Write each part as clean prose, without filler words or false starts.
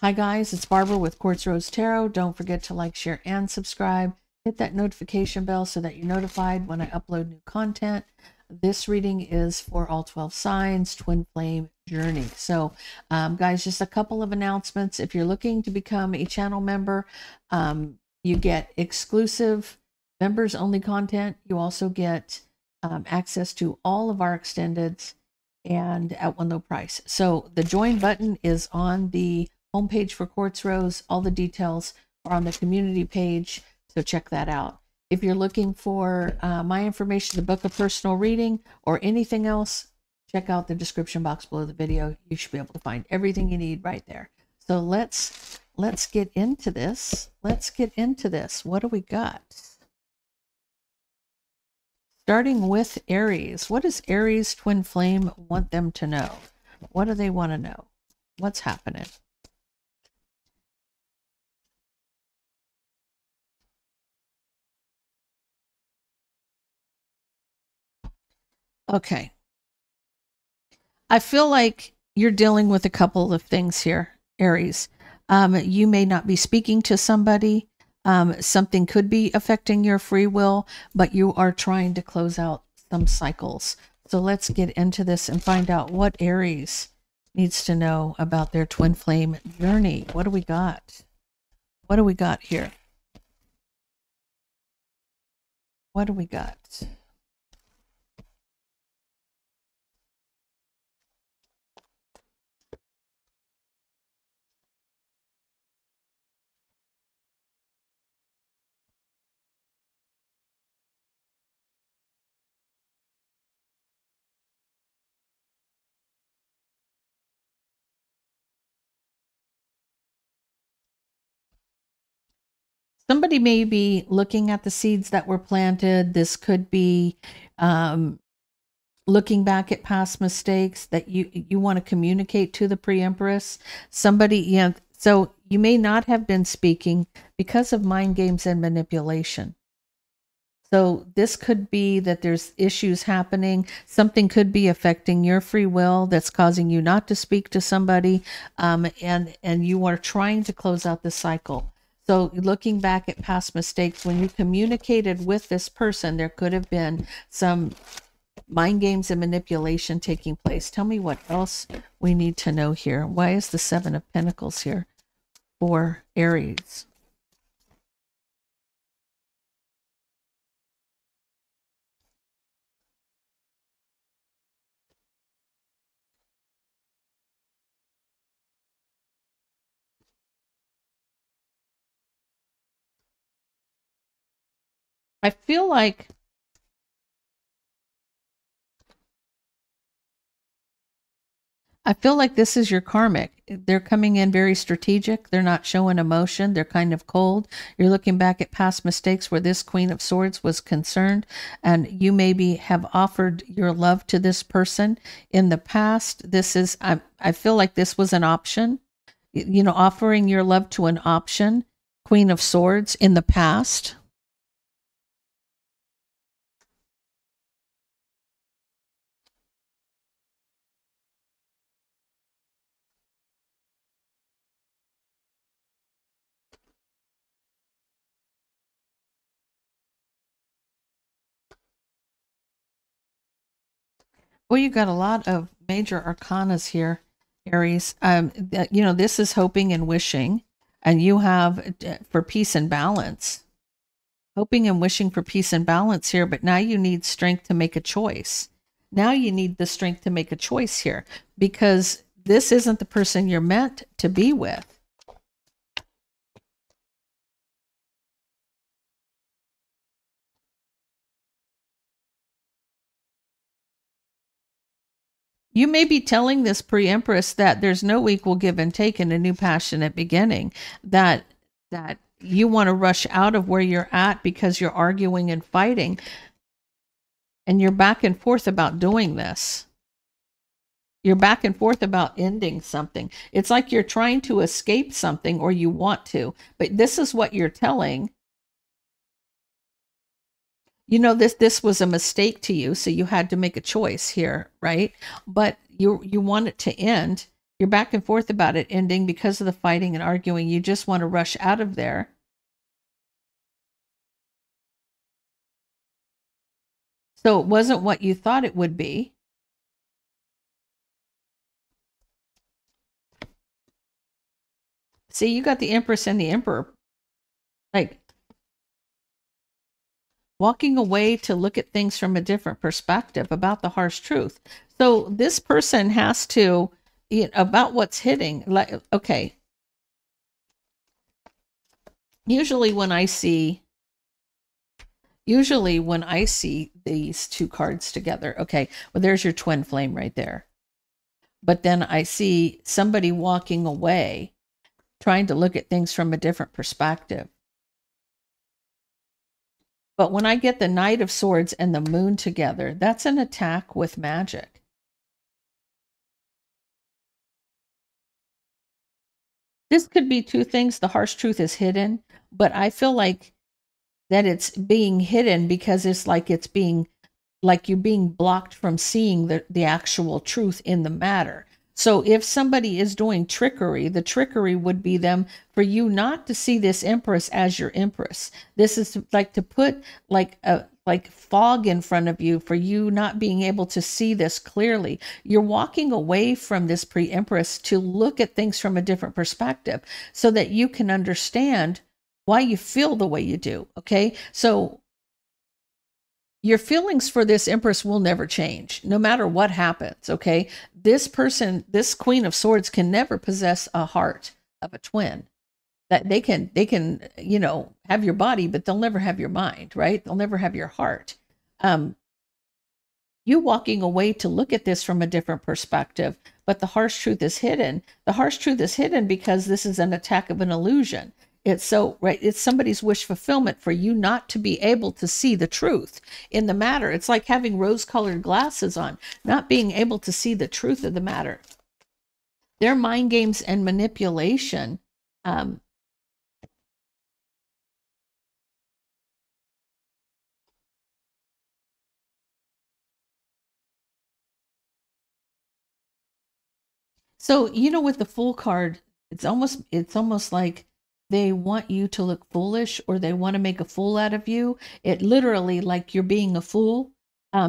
Hi guys, it's Barbara with Quartz Rose Tarot. Don't forget to like, share, and subscribe. Hit that notification bell so that you're notified when I upload new content. This reading is for all 12 signs, Twin Flame Journey. So guys, just a couple of announcements. If you're looking to become a channel member, you get exclusive members only content. You also get access to all of our extendeds and at one low price. So the join button is on the homepage for Quartz Rose. All the details are on the community page, so check that out. If you're looking for my information to book a personal reading or anything else, check out the description box below the video. You should be able to find everything you need right there. So let's get into this. Let's get into this. What do we got? Starting with Aries. What does Aries Twin Flame want them to know? What do they want to know? What's happening? Okay. I feel like you're dealing with a couple of things here, Aries. You may not be speaking to somebody. Something could be affecting your free will, but you are trying to close out some cycles. So let's get into this and find out what Aries needs to know about their twin flame journey. What do we got? What do we got here? What do we got? Somebody may be looking at the seeds that were planted. This could be looking back at past mistakes that you want to communicate to the pre-empress. Somebody, yeah, so you may not have been speaking because of mind games and manipulation. So this could be that there's issues happening. Something could be affecting your free will that's causing you not to speak to somebody, and you are trying to close out the cycle. So looking back at past mistakes, when you communicated with this person, there could have been some mind games and manipulation taking place. Tell me what else we need to know here. Why is the Seven of Pentacles here for Aries? I feel like this is your karmic. They're coming in very strategic. They're not showing emotion. They're kind of cold. You're looking back at past mistakes where this Queen of Swords was concerned, and you maybe have offered your love to this person in the past. This is, I feel like this was an option. You know, offering your love to an option, Queen of Swords in the past. Well, you got a lot of major arcanas here, Aries. You know, this is hoping and wishing, and you have for peace and balance. Hoping and wishing for peace and balance here, but now you need strength to make a choice. Now you need the strength to make a choice here, because this isn't the person you're meant to be with. You may be telling this pre-empress that there's no equal give and take in a new passionate beginning, that you want to rush out of where you're at because you're arguing and fighting, and you're back and forth about doing this. You're back and forth about ending something. It's like you're trying to escape something, or you want to, but this is what you're telling. You know, this was a mistake to you, so you had to make a choice here, right? But you want it to end. You're back and forth about it ending because of the fighting and arguing. You just want to rush out of there. So it wasn't what you thought it would be. See, you got the Empress and the Emperor. Like, walking away to look at things from a different perspective about the harsh truth. So this person has to, about what's hitting, like, okay. Usually when I see these two cards together, okay, well, there's your twin flame right there. But then I see somebody walking away, trying to look at things from a different perspective. But when I get the Knight of Swords and the Moon together, that's an attack with magic. This could be two things. The harsh truth is hidden, but I feel like that it's being hidden because it's like you're being blocked from seeing the actual truth in the matter. So if somebody is doing trickery, the trickery would be them for you not to see this Empress as your Empress. This is like to put like fog in front of you for you not being able to see this clearly. You're walking away from this pre-Empress to look at things from a different perspective so that you can understand why you feel the way you do. Okay. So your feelings for this Empress will never change, no matter what happens, okay? This person, this Queen of Swords can never possess a heart of a twin. That they can, have your body, but they'll never have your mind, right? They'll never have your heart. You walking away to look at this from a different perspective, but the harsh truth is hidden. The harsh truth is hidden because this is an attack of an illusion. It's somebody's wish fulfillment for you not to be able to see the truth in the matter. It's like having rose-colored glasses on, not being able to see the truth of the matter. Their mind games and manipulation. So, with the Fool card, it's almost like they want you to look foolish, or they want to make a fool out of you. It literally like you're being a fool,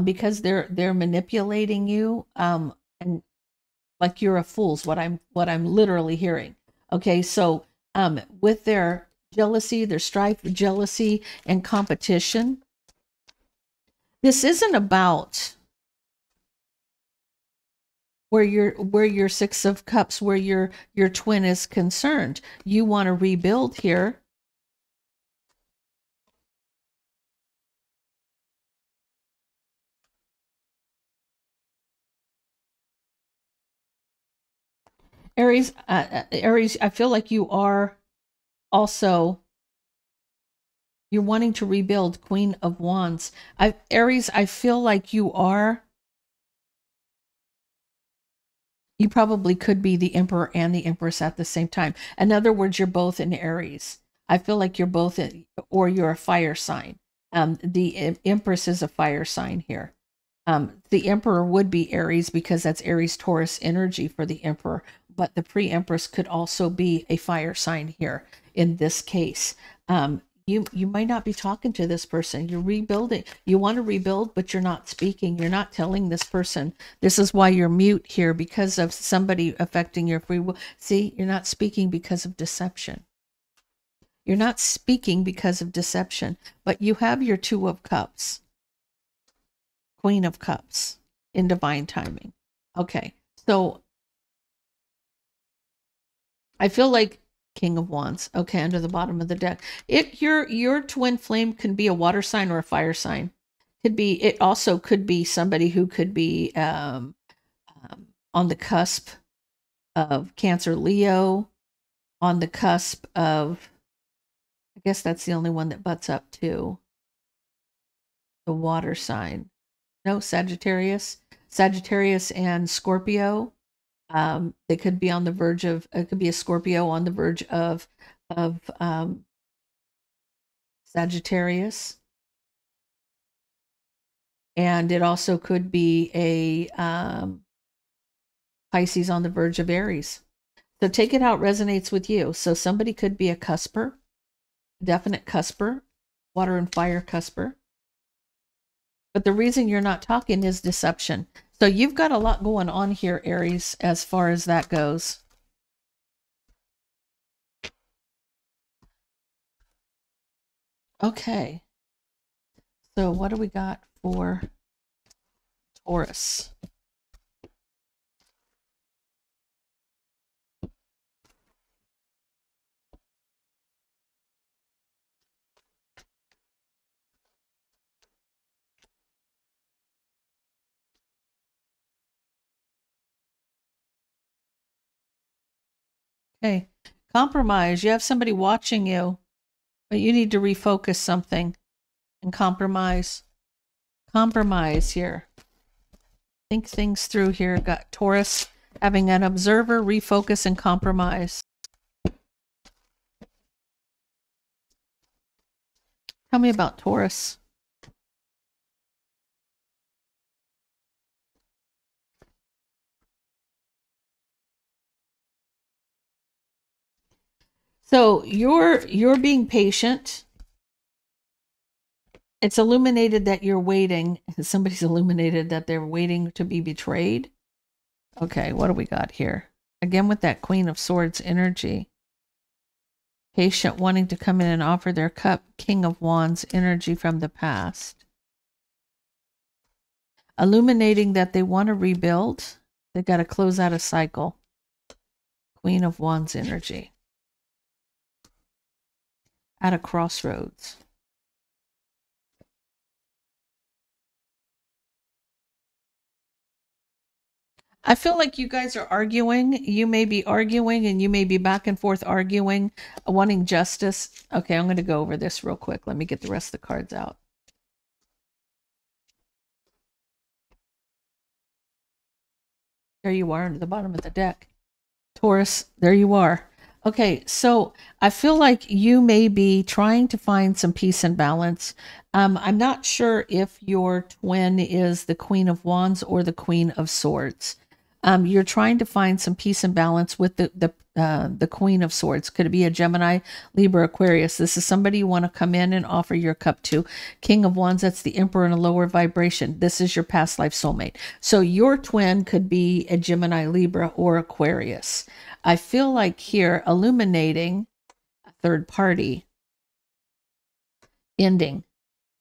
because they're manipulating you, and like you're a fool's what I'm literally hearing. Okay, so with their jealousy, their strife, jealousy, and competition, this isn't about where your Six of Cups, where your twin is concerned. You want to rebuild here. Aries, I feel like you are also, you're wanting to rebuild. Queen of Wands. Aries, I feel like you probably could be the Emperor and the Empress at the same time. In other words, you're both in Aries. I feel like you're both or you're a fire sign. The Empress is a fire sign here. The Emperor would be Aries because that's Aries Taurus energy for the Emperor, but the pre-Empress could also be a fire sign here in this case. You might not be talking to this person. You're rebuilding. You want to rebuild, but you're not speaking. You're not telling this person. This is why you're mute here, because of somebody affecting your free will. See, you're not speaking because of deception. You're not speaking because of deception, but you have your Two of Cups. Queen of Cups in divine timing. Okay, so I feel like King of Wands. Okay, under the bottom of the deck. Your twin flame can be a water sign or a fire sign. It also could be somebody who could be on the cusp of Cancer, Leo, on the cusp of, I guess that's the only one that butts up to the water sign. No, Sagittarius and Scorpio. They could be on the verge of, it could be a Scorpio on the verge of Sagittarius. And it also could be a Pisces on the verge of Aries. So take it how it resonates with you. So somebody could be a cusper, definite cusper, water and fire cusper. But the reason you're not talking is deception. So you've got a lot going on here, Aries, as far as that goes. Okay. So what do we got for Taurus? Okay. Compromise. You have somebody watching you, but you need to refocus something and compromise. Compromise here. Think things through here. Got Taurus having an observer, refocus, and compromise. Tell me about Taurus. So you're being patient. It's illuminated that you're waiting. Somebody's illuminated that they're waiting to be betrayed. Okay, what do we got here? Again with that Queen of Swords energy. Patient wanting to come in and offer their cup. King of Wands energy from the past. Illuminating that they want to rebuild. They got to close out a cycle. Queen of Wands energy. At a crossroads. I feel like you guys are arguing. You may be arguing and you may be back and forth arguing, wanting justice. Okay, I'm going to go over this real quick. Let me get the rest of the cards out. There you are at the bottom of the deck. Taurus, there you are. Okay, so I feel like you may be trying to find some peace and balance. I'm not sure if your twin is the Queen of Wands or the Queen of Swords. You're trying to find some peace and balance with the Queen of Swords. Could it be a Gemini, Libra, Aquarius? This is somebody you want to come in and offer your cup to. King of Wands, that's the Emperor in a lower vibration. This is your past life soulmate. So your twin could be a Gemini, Libra, or Aquarius. I feel like here illuminating a third party ending.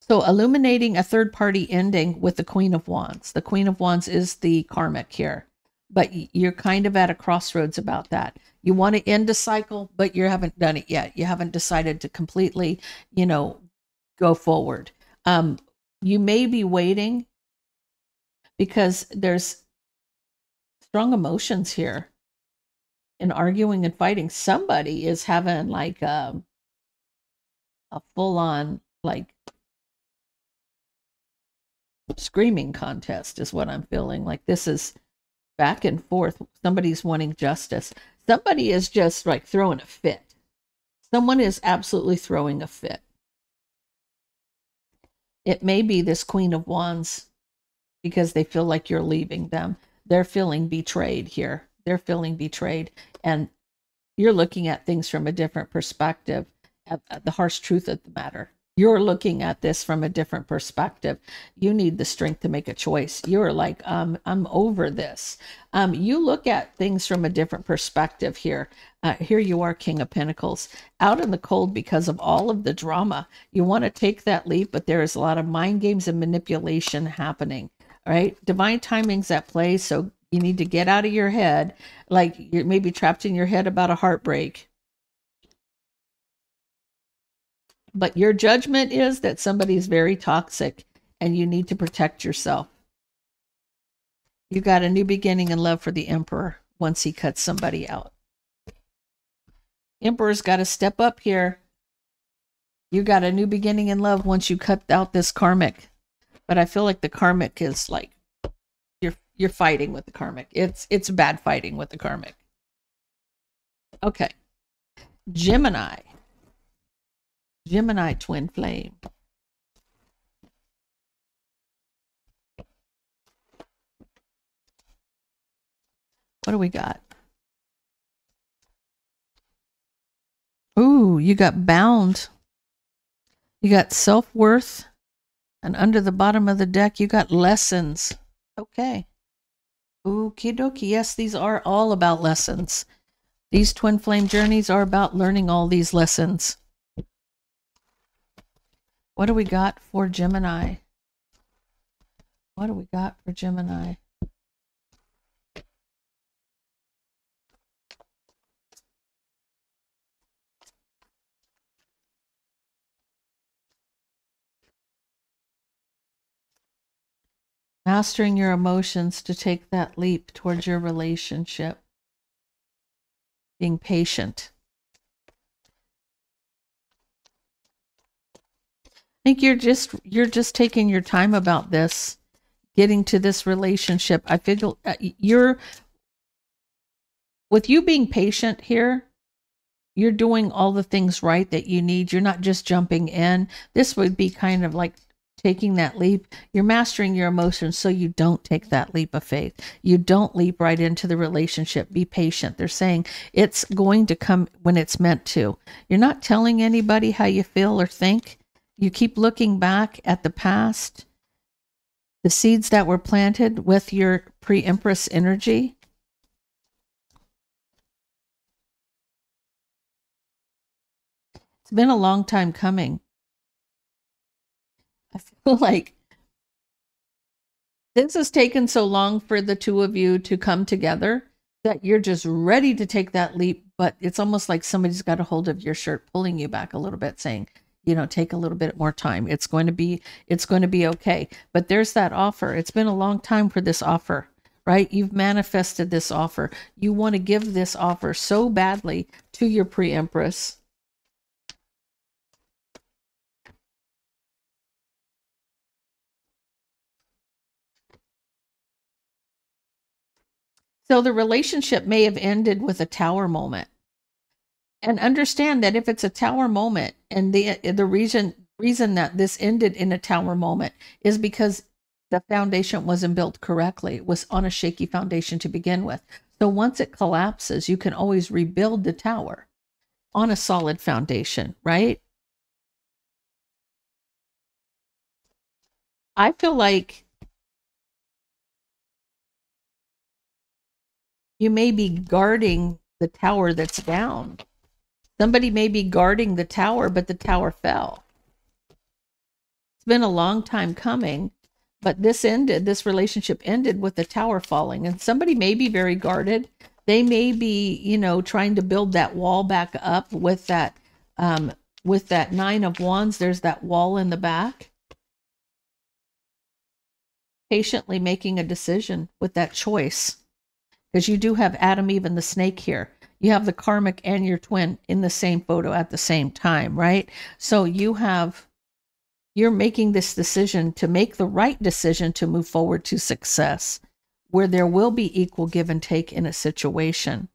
So illuminating a third party ending with the Queen of Wands. The Queen of Wands is the karmic here, but you're kind of at a crossroads about that. You want to end a cycle, but you haven't done it yet. You haven't decided to completely, go forward. You may be waiting because there's strong emotions here. In arguing and fighting, somebody is having like a full-on like screaming contest is what I'm feeling. Like this is back and forth. Somebody's wanting justice. Somebody is just like throwing a fit. Someone is absolutely throwing a fit. It may be this Queen of Wands because they feel like you're leaving them. They're feeling betrayed here. They're feeling betrayed, and you're looking at things from a different perspective. The harsh truth of the matter. You're looking at this from a different perspective. You need the strength to make a choice. You're like, I'm over this. You look at things from a different perspective here. Here you are, King of Pentacles, out in the cold because of all of the drama. You want to take that leap, but there is a lot of mind games and manipulation happening. All right, divine timing's at play, so you need to get out of your head, like you're maybe trapped in your head about a heartbreak. But your judgment is that somebody is very toxic and you need to protect yourself. You got a new beginning in love for the Emperor once he cuts somebody out. Emperor's got to step up here. You got a new beginning in love once you cut out this karmic. But I feel like the karmic is like, you're fighting with the karmic. It's bad fighting with the karmic. Okay. Gemini twin flame. What do we got? Ooh, you got bound. You got self-worth. And under the bottom of the deck, you got lessons. Okay. Okie dokie. Yes, these are all about lessons. These twin flame journeys are about learning all these lessons. What do we got for Gemini? What do we got for Gemini? Mastering your emotions to take that leap towards your relationship. Being patient. I think you're just taking your time about this, getting to this relationship. I feel with you being patient here, you're doing all the things right that you need. You're not just jumping in. This would be kind of like taking that leap. You're mastering your emotions so you don't take that leap of faith. You don't leap right into the relationship. Be patient. They're saying it's going to come when it's meant to. You're not telling anybody how you feel or think. You keep looking back at the past, the seeds that were planted with your pre-Empress energy. It's been a long time coming. I feel like this has taken so long for the two of you to come together that you're just ready to take that leap, but it's almost like somebody's got a hold of your shirt, pulling you back a little bit, saying, you know, take a little bit more time. It's going to be okay. But there's that offer. It's been a long time for this offer, right? You've manifested this offer. You want to give this offer so badly to your pre-Empress. So the relationship may have ended with a tower moment. And understand that if it's a tower moment, and the reason that this ended in a tower moment is because the foundation wasn't built correctly. It was on a shaky foundation to begin with. So once it collapses, you can always rebuild the tower on a solid foundation, right? I feel like you may be guarding the tower that's down. Somebody may be guarding the tower, but the tower fell. It's been a long time coming, but this relationship ended with the tower falling, and somebody may be very guarded. They may be, you know, trying to build that wall back up with that Nine of Wands. There's that wall in the back. Patiently making a decision with that choice, because you do have Adam, Eve, and the snake here. You have the karmic and your twin in the same photo at the same time, right? So you're making this decision to make the right decision to move forward to success, where there will be equal give and take in a situation.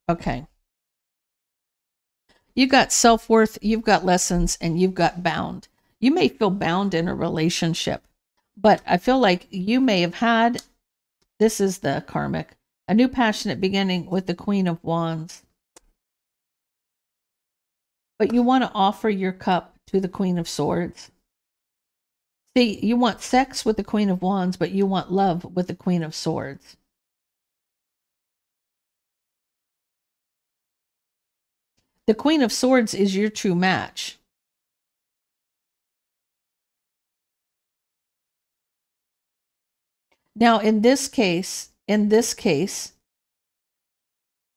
Okay. You got self-worth, you've got lessons, and you've got bound. You may feel bound in a relationship, but I feel like you may have had, this is the karmic, a new passionate beginning with the Queen of Wands. But you want to offer your cup to the Queen of Swords. See, you want sex with the Queen of Wands, but you want love with the Queen of Swords. The Queen of Swords is your true match. Now, in this case,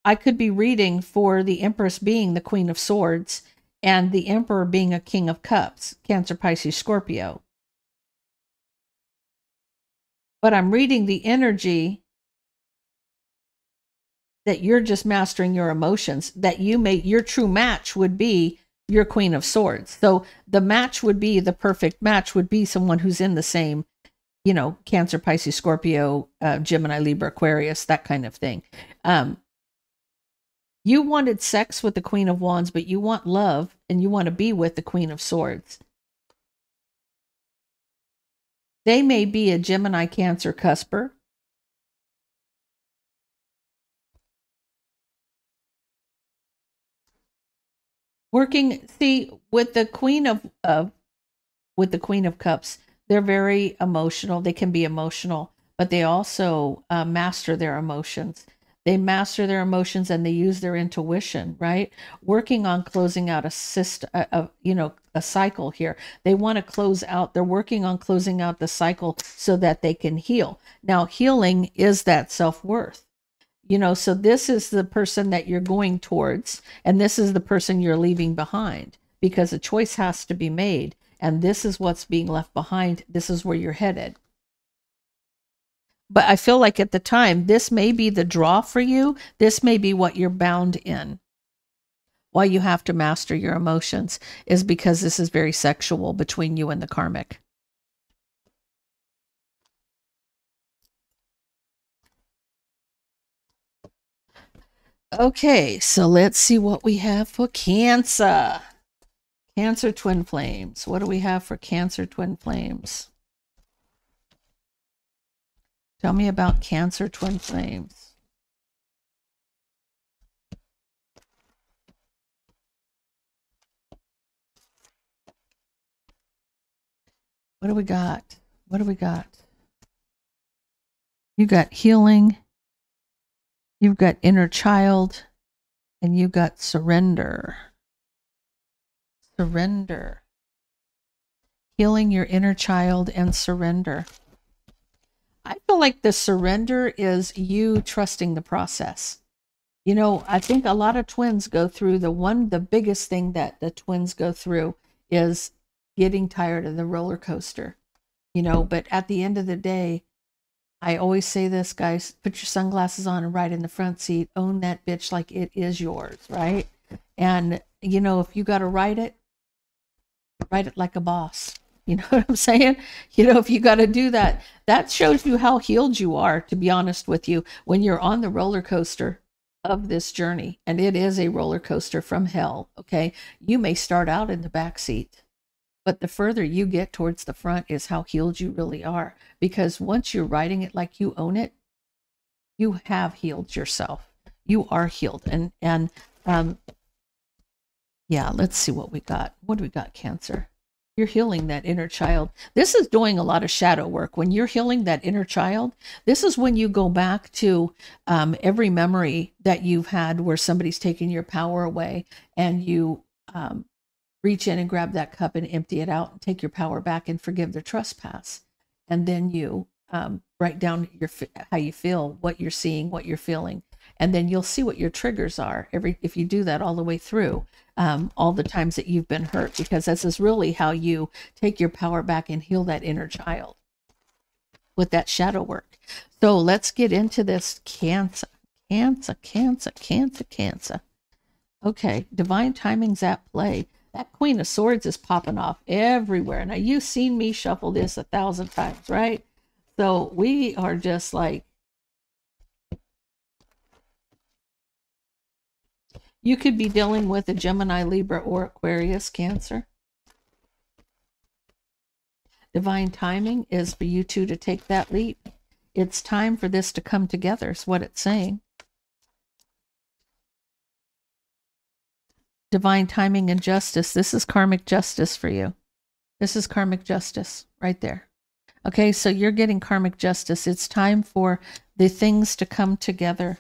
I could be reading for the Empress being the Queen of Swords and the Emperor being a King of Cups, Cancer, Pisces, Scorpio. But I'm reading the energy that you're just mastering your emotions, that your true match would be your Queen of Swords. So the match would be, the perfect match would be someone who's in the same you know, Cancer, Pisces, Scorpio, Gemini, Libra, Aquarius, that kind of thing. You wanted sex with the Queen of Wands, but you want love and you want to be with the Queen of Swords. They may be a Gemini, Cancer, cusper. Working, see, with the Queen of Cups, they're very emotional. They can be emotional, but they also master their emotions. They master their emotions and they use their intuition, right? Working on closing out a system, you know, a cycle here. They want to close out. They're working on closing out the cycle so that they can heal. Now, healing is that self-worth. You know, so this is the person that you're going towards, and this is the person you're leaving behind, because a choice has to be made, and this is what's being left behind. This is where you're headed. But I feel like at the time, this may be the draw for you. This may be what you're bound in. Why you have to master your emotions is because this is very sexual between you and the karmic. Okay, so let's see what we have for Cancer. Cancer twin flames. What do we have for Cancer twin flames? Tell me about Cancer twin flames. What do we got? What do we got? You got healing. You've got inner child, and you got surrender. Surrender. Healing your inner child and surrender. I feel like the surrender is you trusting the process. You know, I think a lot of twins go through the biggest thing that the twins go through is getting tired of the roller coaster. You know, but at the end of the day, I always say this, guys, put your sunglasses on and ride in the front seat. Own that bitch like it is yours, right? And, you know, if you got to ride it like a boss. You know what I'm saying? You know, if you got to do that, that shows you how healed you are, to be honest with you, when you're on the roller coaster of this journey. And it is a roller coaster from hell, okay? You may start out in the back seat, but the further you get towards the front is how healed you really are. Because once you're riding it like you own it, you have healed yourself. You are healed. And yeah, let's see what we got. What do we got, Cancer? You're healing that inner child. This is doing a lot of shadow work. When you're healing that inner child, this is when you go back to every memory that you've had where somebody's taken your power away, and you reach in and grab that cup and empty it out and take your power back and forgive their trespass. And then you write down how you feel, what you're seeing, what you're feeling. And then you'll see what your triggers are if you do that all the way through, all the times that you've been hurt, because this is really how you take your power back and heal that inner child with that shadow work. So let's get into this Cancer. Cancer. Okay, divine timing's at play. That Queen of Swords is popping off everywhere. Now, you've seen me shuffle this 1,000 times, right? So we are just like, you could be dealing with a Gemini, Libra, or Aquarius, Cancer. Divine timing is for you two to take that leap. It's time for this to come together, is what it's saying. Divine timing and justice. This is karmic justice for you. This is karmic justice right there. Okay, so you're getting karmic justice. It's time for the things to come together.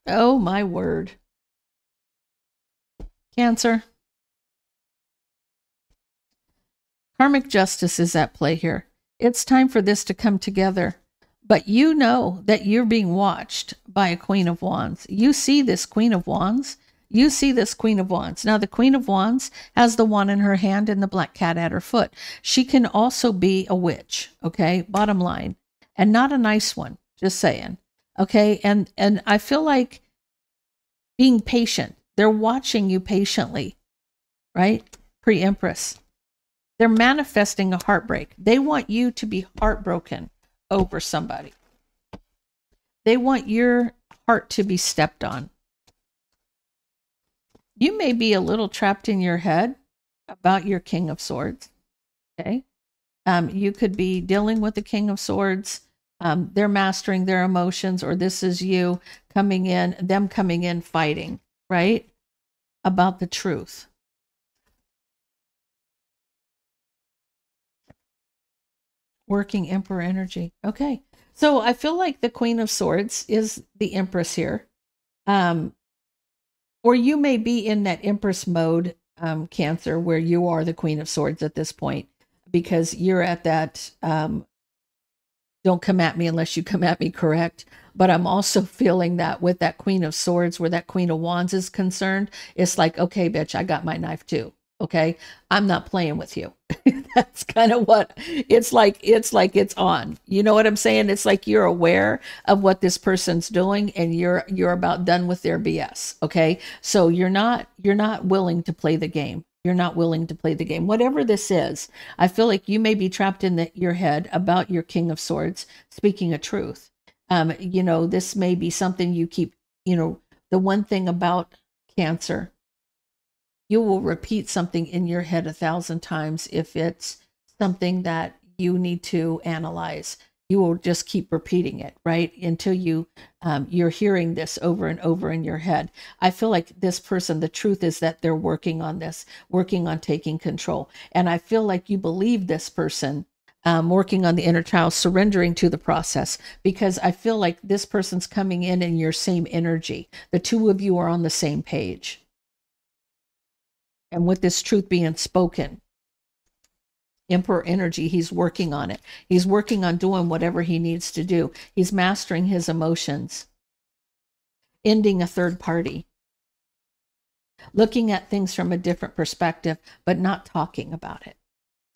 Oh, my word. Cancer. Karmic justice is at play here. It's time for this to come together. But you know that you're being watched by a Queen of Wands. You see this Queen of Wands. You see this Queen of Wands. Now, the Queen of Wands has the wand in her hand and the black cat at her foot. She can also be a witch, okay? Bottom line. And not a nice one, just saying. Okay? And I feel like being patient. They're watching you patiently, right? Pre-Empress. They're manifesting a heartbreak. They want you to be heartbroken over somebody. They want your heart to be stepped on. You may be a little trapped in your head about your King of Swords. Okay. You could be dealing with the King of Swords. They're mastering their emotions, or this is you coming in, them coming in fighting, right? About the truth. Working Emperor energy. Okay. So I feel like the Queen of Swords is the Empress here. Or you may be in that Empress mode, Cancer, where you are the Queen of Swords at this point, because you're at that, don't come at me unless you come at me correct. But I'm also feeling that with that Queen of Swords, where that Queen of Wands is concerned, it's like, okay, bitch, I got my knife too. Okay. I'm not playing with you. That's kind of what it's like. It's on, you know what I'm saying? It's like, you're aware of what this person's doing and you're about done with their BS. Okay. So you're not willing to play the game. You're not willing to play the game. Whatever this is, I feel like you may be trapped in your head about your King of Swords speaking a truth. You know, this may be something you keep, you know, the one thing about Cancer, you will repeat something in your head 1,000 times if it's something that you need to analyze. You will just keep repeating it, right? Until you're hearing this over and over in your head. I feel like this person, the truth is that they're working on this, working on taking control. And I feel like you believe this person, working on the inner child, surrendering to the process, because I feel like this person's coming in your same energy. The two of you are on the same page. And with this truth being spoken, Emperor energy, he's working on it. He's working on doing whatever he needs to do. He's mastering his emotions, ending a third party, looking at things from a different perspective, but not talking about it.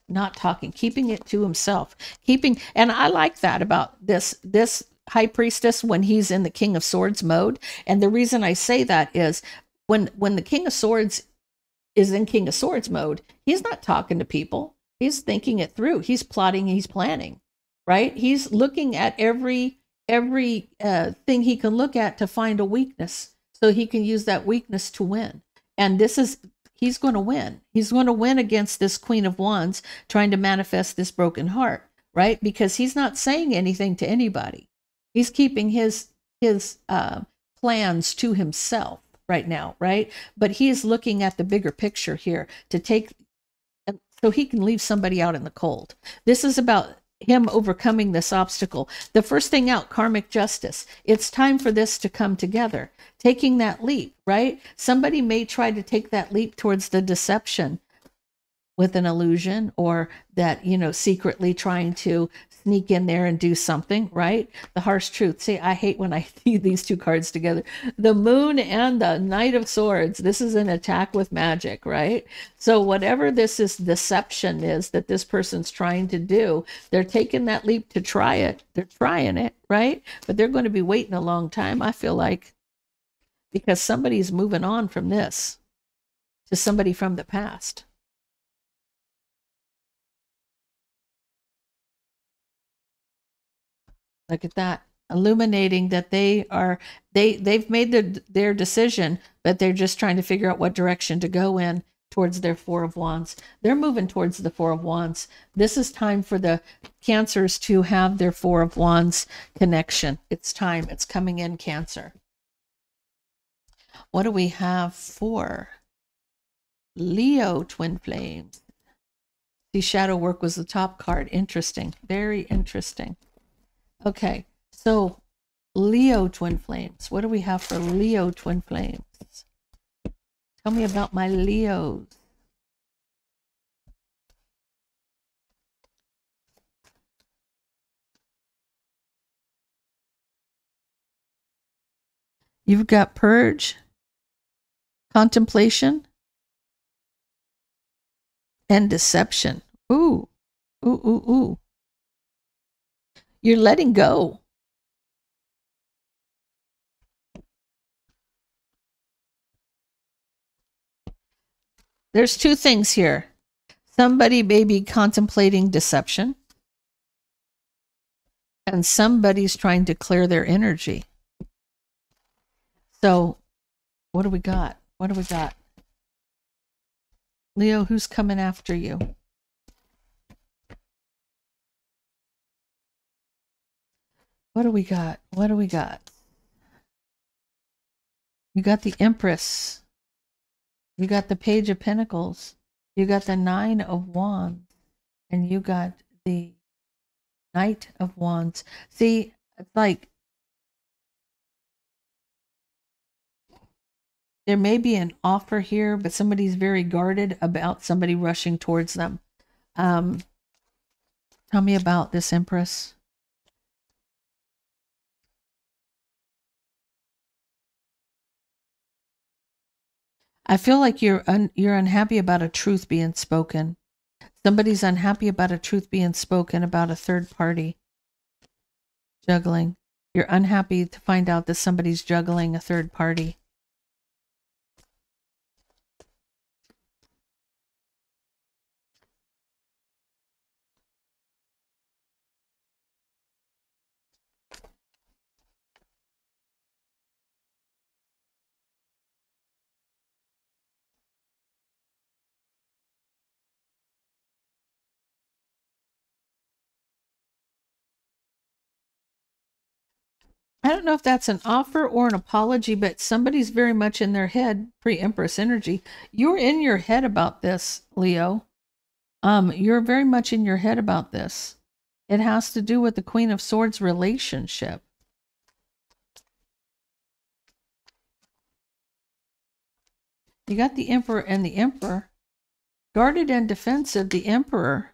Not talking, keeping it to himself, and I like that about this high priestess when he's in the King of Swords mode. And the reason I say that is when the King of Swords is in King of Swords mode, he's not talking to people. He's thinking it through. He's plotting, he's planning, right? He's looking at every thing he can look at to find a weakness so he can use that weakness to win. And he's going to win. He's going to win against this Queen of Wands trying to manifest this broken heart, right? Because he's not saying anything to anybody. He's keeping his plans to himself right now, right? But he is looking at the bigger picture here to take, so he can leave somebody out in the cold. This is about him overcoming this obstacle. The first thing out, karmic justice. It's time for this to come together. Taking that leap, right? Somebody may try to take that leap towards the deception with an illusion, or that, you know, secretly trying to sneak in there and do something, right? The harsh truth. See, I hate when I see these two cards together. The Moon and the Knight of Swords. This is an attack with magic, right? So whatever this is, deception is that this person's trying to do, they're taking that leap to try it. They're trying it, right? But they're going to be waiting a long time, I feel like, because somebody's moving on from this to somebody from the past. Look at that, illuminating that they've made their decision, but they're just trying to figure out what direction to go in towards their Four of Wands. They're moving towards the Four of Wands. This is time for the Cancers to have their Four of Wands connection. It's time. It's coming in, Cancer. What do we have for Leo twin flames? The shadow work was the top card. Interesting. Very interesting. Okay, so Leo twin flames. What do we have for Leo twin flames? Tell me about my Leos. You've got purge, Contemplation and deception. Ooh, ooh, ooh, ooh. You're letting go. There's two things here. Somebody may be contemplating deception, and somebody's trying to clear their energy. So, what do we got? What do we got? Leo, who's coming after you? What do we got? What do we got? You got the Empress. You got the Page of Pentacles. You got the Nine of Wands. And you got the Knight of Wands. See, it's like there may be an offer here, but somebody's very guarded about somebody rushing towards them. Tell me about this Empress. I feel like you're unhappy about a truth being spoken. Somebody's unhappy about a truth being spoken about a third party juggling. You're unhappy to find out that somebody's juggling a third party. I don't know if that's an offer or an apology, but somebody's very much in their head, pre-Empress energy. You're in your head about this, Leo. You're very much in your head about this. It has to do with the Queen of Swords relationship. You got the Emperor and the Emperor. Guarded and defensive, the Emperor.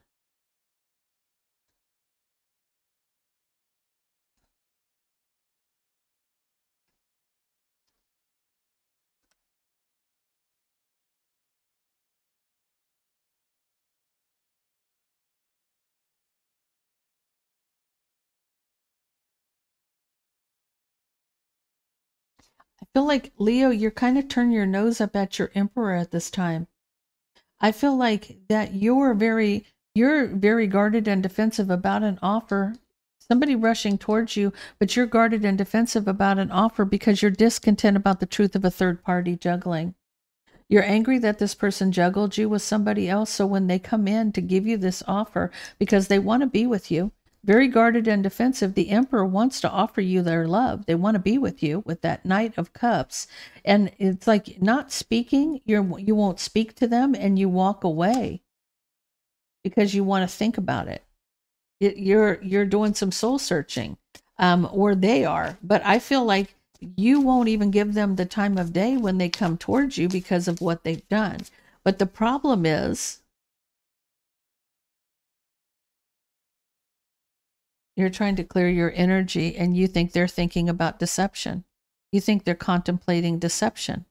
I feel like, Leo, you're kind of turning your nose up at your Emperor at this time. I feel like that you're very guarded and defensive about an offer. Somebody rushing towards you, but you're guarded and defensive about an offer because you're discontent about the truth of a third party juggling. You're angry that this person juggled you with somebody else. So when they come in to give you this offer, because they want to be with you, very guarded and defensive, the Emperor wants to offer you their love. They want to be with you with that Knight of Cups. And it's like not speaking, you won't speak to them and you walk away because you want to think about it. You're doing some soul searching, or they are. But I feel like you won't even give them the time of day when they come towards you because of what they've done. But the problem is, you're trying to clear your energy and you think they're thinking about deception. You think they're contemplating deception.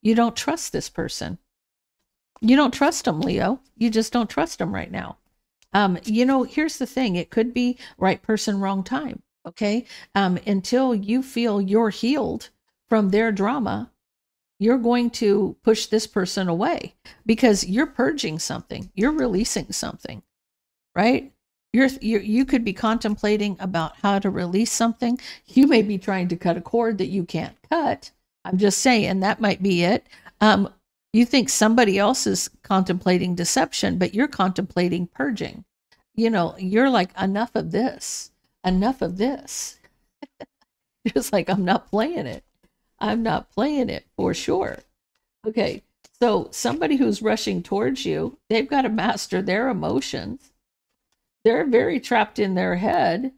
You don't trust this person. You don't trust them, Leo. You just don't trust them right now. Here's the thing. It could be right person, wrong time. Okay. Until you feel you're healed from their drama, you're going to push this person away because you're purging something. You're releasing something, right? You could be contemplating about how to release something. You may be trying to cut a cord that you can't cut. I'm just saying that might be it. You think somebody else is contemplating deception, but you're contemplating purging. You're like, enough of this. Enough of this. Just like, I'm not playing it. I'm not playing it for sure. Okay, so somebody who's rushing towards you, they've got to master their emotions. They're very trapped in their head.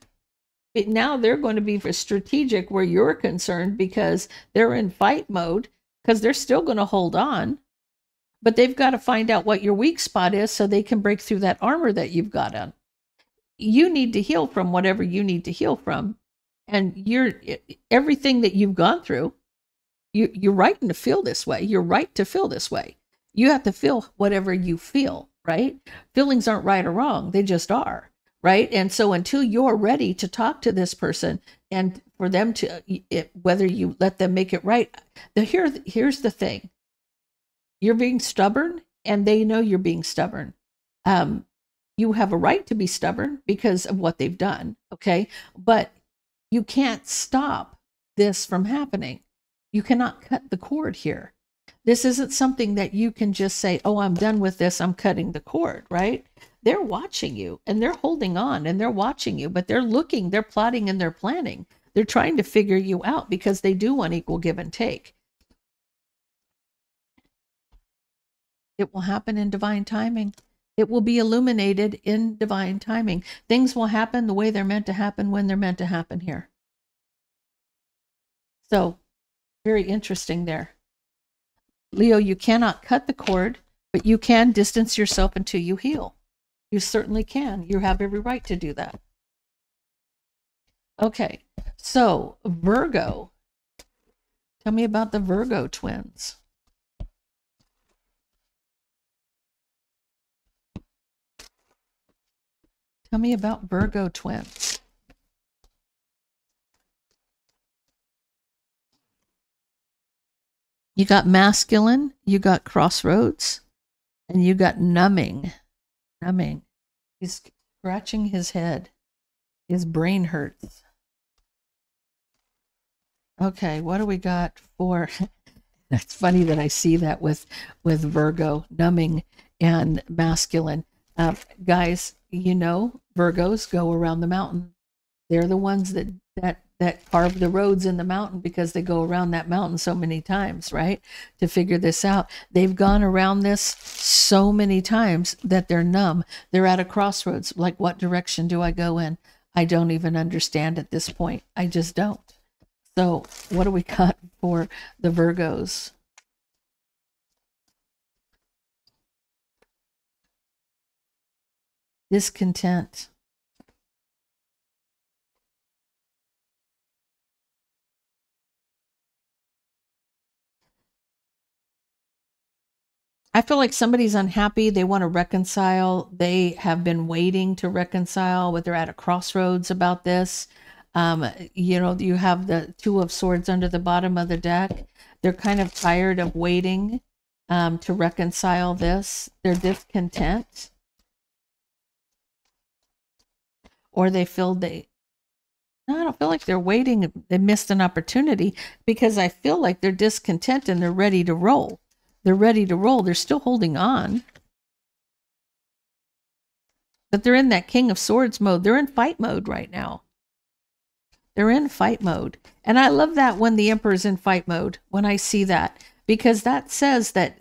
But now they're going to be for strategic where you're concerned because they're in fight mode because they're still going to hold on. But they've got to find out what your weak spot is so they can break through that armor that you've got on. You need to heal from whatever you need to heal from. And everything that you've gone through, You're right to feel this way. You're right to feel this way. You have to feel whatever you feel, right? Feelings aren't right or wrong. They just are, right? And so until you're ready to talk to this person and for them to, whether you let them make it right, here's the thing. You're being stubborn and they know you're being stubborn. You have a right to be stubborn because of what they've done, okay? But you can't stop this from happening. You cannot cut the cord here. This isn't something that you can just say, oh, I'm done with this, I'm cutting the cord, right? They're watching you and they're holding on and they're watching you, but they're looking, they're plotting and they're planning. They're trying to figure you out because they do want equal give and take. It will happen in divine timing. It will be illuminated in divine timing. Things will happen the way they're meant to happen when they're meant to happen here. So, very interesting there. Leo, you cannot cut the cord, but you can distance yourself until you heal. You certainly can. You have every right to do that. Okay, so Virgo. Tell me about the Virgo twins. Tell me about Virgo twins. You got masculine, you got crossroads, and you got numbing. Numbing. He's scratching his head. His brain hurts. Okay, what do we got for... It's funny that I see that with Virgo, numbing and masculine. Guys, you know, Virgos go around the mountain. They're the ones that carve the roads in the mountain because they go around that mountain so many times, right? To figure this out. They've gone around this so many times that they're numb. They're at a crossroads. Like, what direction do I go in? I don't even understand at this point. I just don't. So what do we got for the Virgos? Discontent. I feel like somebody's unhappy. They want to reconcile. They have been waiting to reconcile, but they're at a crossroads about this. You know, you have the Two of Swords under the bottom of the deck. They're kind of tired of waiting to reconcile this. They're discontent. Or they feel I don't feel like they're waiting. They missed an opportunity because I feel like they're discontent and they're ready to roll. They're ready to roll. They're still holding on. But they're in that King of Swords mode. They're in fight mode right now. They're in fight mode. And I love that when the Emperor's in fight mode, when I see that. Because that says that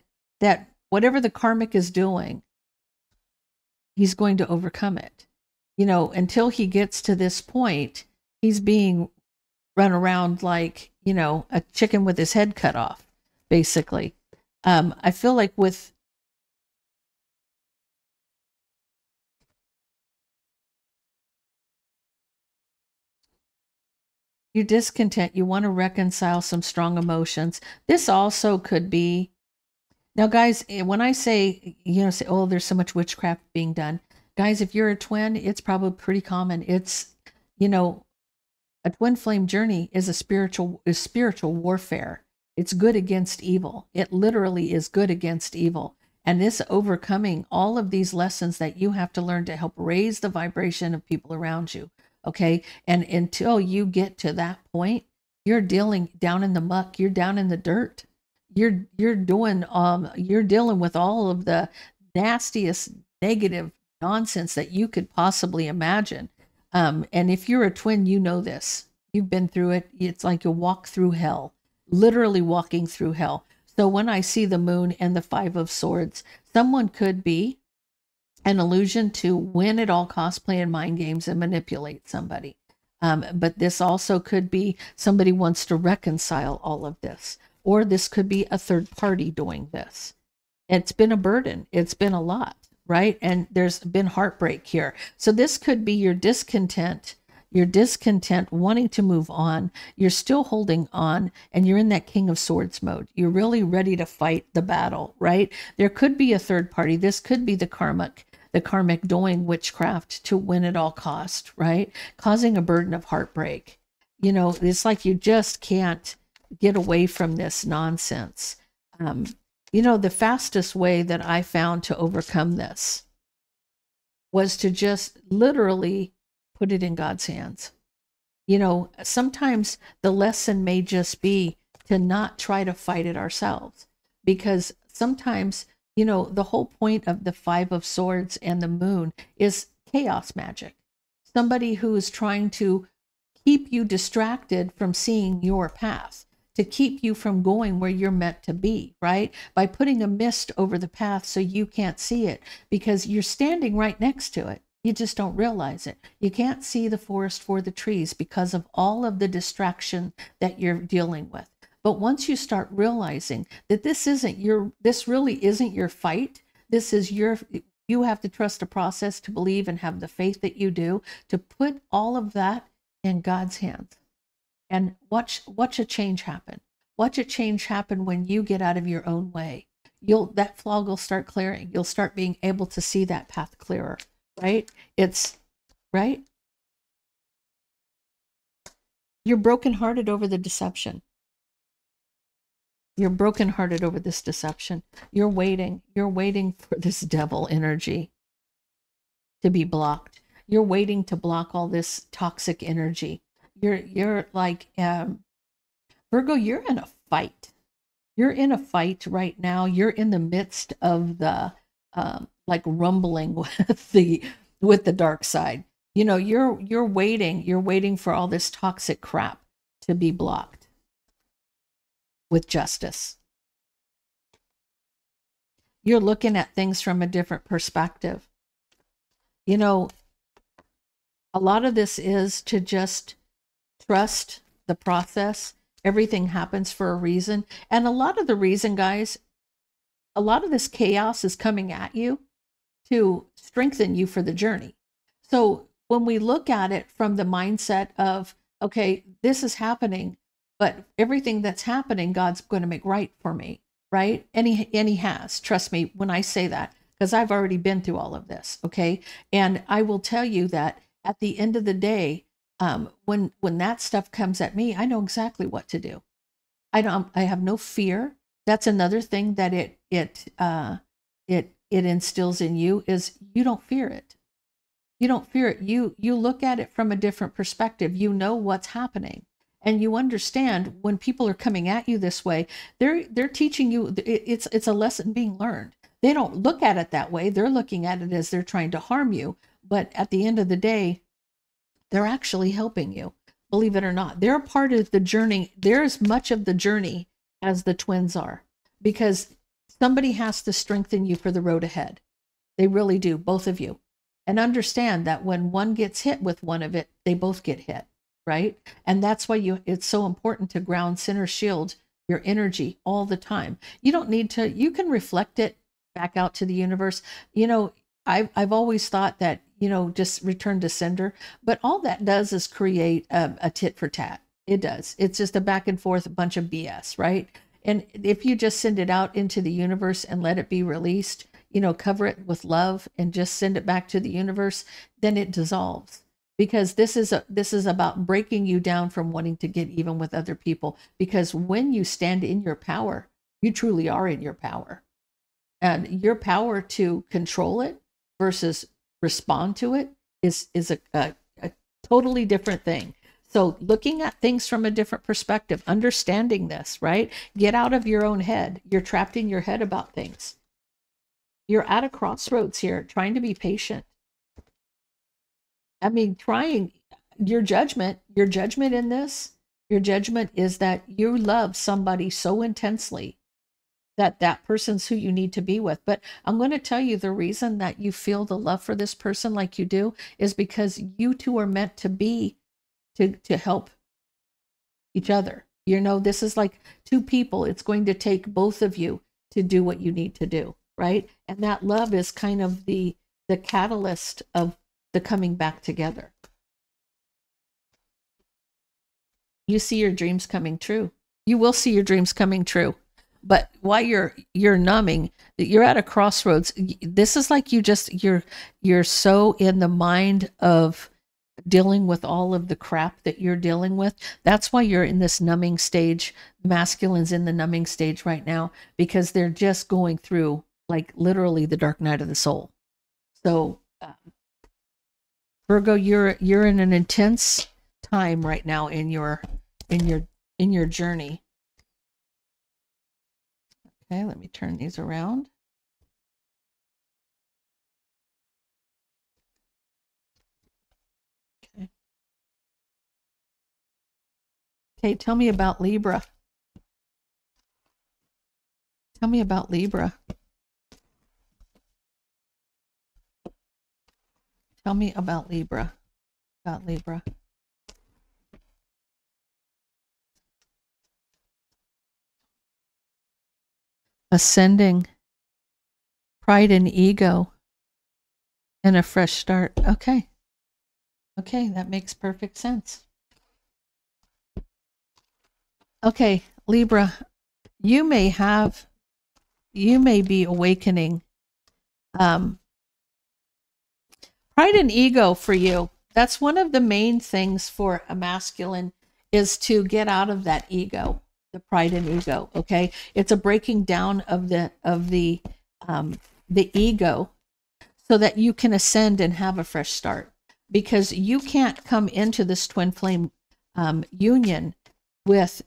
whatever the karmic is doing, he's going to overcome it. You know, until he gets to this point, he's being run around like, you know, a chicken with his head cut off, basically. I feel like with you're discontent, you want to reconcile some strong emotions. This also could be, now guys, when I say, you know, say, oh, there's so much witchcraft being done. Guys, if you're a twin, it's probably pretty common. It's, you know, a twin flame journey is spiritual warfare. It's good against evil. It literally is good against evil. And this overcoming all of these lessons that you have to learn to help raise the vibration of people around you. Okay. And until you get to that point, you're dealing down in the muck. You're down in the dirt. You're dealing with all of the nastiest negative nonsense that you could possibly imagine. And if you're a twin, you know this. You've been through it. It's like you walk through hell. Literally walking through hell. So when I see the moon and the Five of Swords, someone could be an illusion to win at all costs, playing mind games and manipulate somebody. But this also could be somebody wants to reconcile all of this. Or this could be a third party doing this. It's been a burden. It's been a lot, right? And there's been heartbreak here. So this could be your discontent. You're discontent, wanting to move on. You're still holding on, and you're in that King of Swords mode. You're really ready to fight the battle, right? There could be a third party. This could be the karmic doing witchcraft to win at all cost, right? Causing a burden of heartbreak. You know, it's like you just can't get away from this nonsense. You know, the fastest way that I found to overcome this was to just literally put it in God's hands. You know, sometimes the lesson may just be to not try to fight it ourselves, because sometimes, you know, the whole point of the Five of Swords and the moon is chaos magic. Somebody who is trying to keep you distracted from seeing your path, to keep you from going where you're meant to be, right? By putting a mist over the path so you can't see it, because you're standing right next to it. You just don't realize it. You can't see the forest for the trees because of all of the distraction that you're dealing with. But once you start realizing that this really isn't your fight, you have to trust the process to believe and have the faith that you do, to put all of that in God's hands. And watch a change happen. Watch a change happen when you get out of your own way. That fog will start clearing. You'll start being able to see that path clearer, right? Right? You're brokenhearted over the deception. You're brokenhearted over this deception. You're waiting for this devil energy to be blocked. You're waiting to block all this toxic energy. You're like, Virgo, you're in a fight. You're in a fight right now. You're in the midst of the, like rumbling with the dark side. You know, you're waiting for all this toxic crap to be blocked with justice. You're looking at things from a different perspective. You know, a lot of this is to just trust the process. Everything happens for a reason. And a lot of the reason, guys, a lot of this chaos is coming at you to strengthen you for the journey. So when we look at it from the mindset of, okay, this is happening, but everything that's happening, God's going to make right for me, right? And he has. Trust me when I say that, because I've already been through all of this, okay? And I will tell you that at the end of the day, when that stuff comes at me, I know exactly what to do. I have no fear. That's another thing that it instills in you, is you don't fear it. You don't fear it. You look at it from a different perspective. You know what's happening, and you understand when people are coming at you this way, they're teaching you. It's a lesson being learned. They don't look at it that way. They're looking at it as they're trying to harm you. But at the end of the day, they're actually helping you, believe it or not. They're a part of the journey. They're as much of the journey as the twins are, because somebody has to strengthen you for the road ahead. They really do, both of you. And understand that when one gets hit with one of it, they both get hit, right? And that's why it's so important to ground, center, shield your energy all the time. You don't need to, you can reflect it back out to the universe. You know, I've always thought that, you know, just return to sender, but all that does is create a tit for tat. It does. It's just a back and forth, a bunch of BS, right? And if you just send it out into the universe and let it be released, you know, cover it with love and just send it back to the universe, then it dissolves. Because this is about breaking you down from wanting to get even with other people. Because when you stand in your power, you truly are in your power. And your power to control it versus respond to it is a totally different thing. So looking at things from a different perspective, understanding this, right? Get out of your own head. You're trapped in your head about things. You're at a crossroads here, trying to be patient. I mean, trying your judgment in this, your judgment is that you love somebody so intensely that person's who you need to be with. But I'm going to tell you, the reason that you feel the love for this person like you do is because you two are meant to be, to help each other. You know, this is like two people. It's going to take both of you to do what you need to do, right? And that love is kind of the catalyst of the coming back together. You see your dreams coming true. You will see your dreams coming true. But while you're numbing, you're at a crossroads. This is like you're so in the mind of dealing with all of the crap that you're dealing with. That's why you're in this numbing stage. Masculine's in the numbing stage right now because they're just going through like literally the dark night of the soul. So Virgo, you're in an intense time right now in your journey. Okay, let me turn these around. Okay. Okay, tell me about Libra. Tell me about Libra. Tell me about Libra. About Libra. Ascending, pride and ego, and a fresh start. Okay. Okay, that makes perfect sense. Okay, Libra, you may be awakening. Pride and ego for you. That's one of the main things for a masculine is to get out of that ego. The pride and ego, okay? It's a breaking down of the ego so that you can ascend and have a fresh start. Because you can't come into this twin flame union with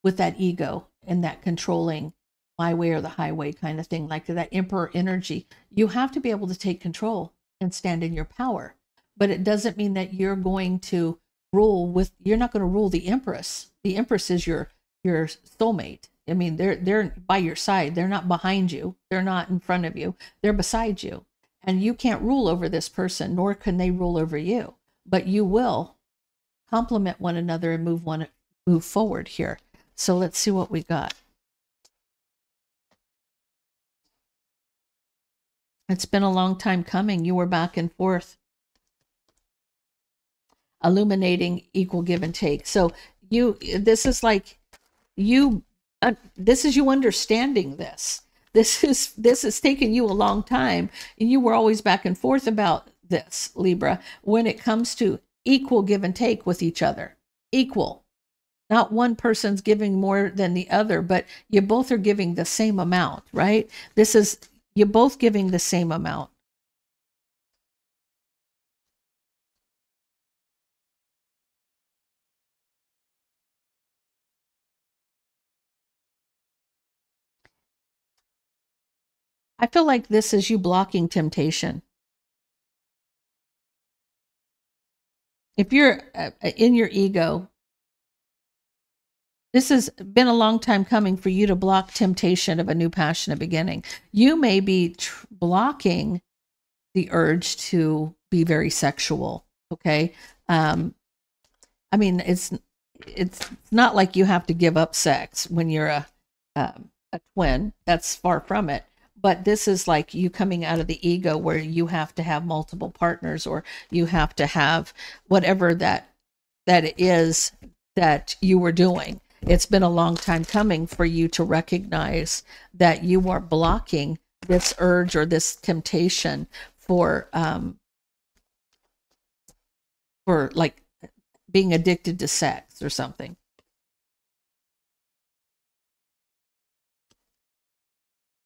that ego and that controlling my way or the highway kind of thing, like that emperor energy. You have to be able to take control and stand in your power. But it doesn't mean that you're going to you're not going to rule the Empress. The Empress is your soulmate. I mean, they're by your side. They're not behind you. They're not in front of you. They're beside you. And you can't rule over this person, nor can they rule over you. But you will complement one another and move forward here. So let's see what we got. It's been a long time coming. You were back and forth. Illuminating, equal give and take. So this is you understanding this. This has taken you a long time, and you were always back and forth about this, Libra, when it comes to equal give and take with each other. Equal. Not one person's giving more than the other, but you both are giving the same amount, right? You're both giving the same amount. I feel like this is you blocking temptation. If you're in your ego, this has been a long time coming for you to block temptation of a new passionate beginning. You may be blocking the urge to be very sexual, okay? I mean, it's not like you have to give up sex when you're a twin. That's far from it. But this is like you coming out of the ego where you have to have multiple partners, or you have to have whatever that is that you were doing. It's been a long time coming for you to recognize that you are blocking this urge or this temptation for like being addicted to sex or something.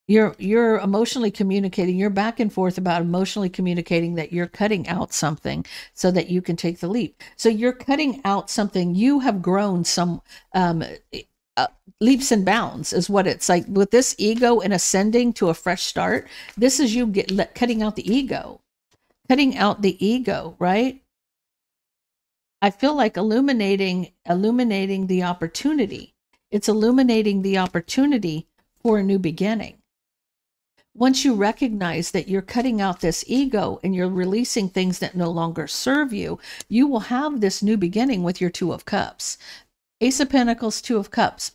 You're emotionally communicating. You're back and forth about emotionally communicating that you're cutting out something so that you can take the leap. So you're cutting out something. You have grown some leaps and bounds is what it's like with this ego and ascending to a fresh start. This is you cutting out the ego, right? I feel like illuminating the opportunity. It's illuminating the opportunity for a new beginning. Once you recognize that you're cutting out this ego and you're releasing things that no longer serve you, you will have this new beginning with your Two of Cups. Ace of Pentacles, Two of Cups.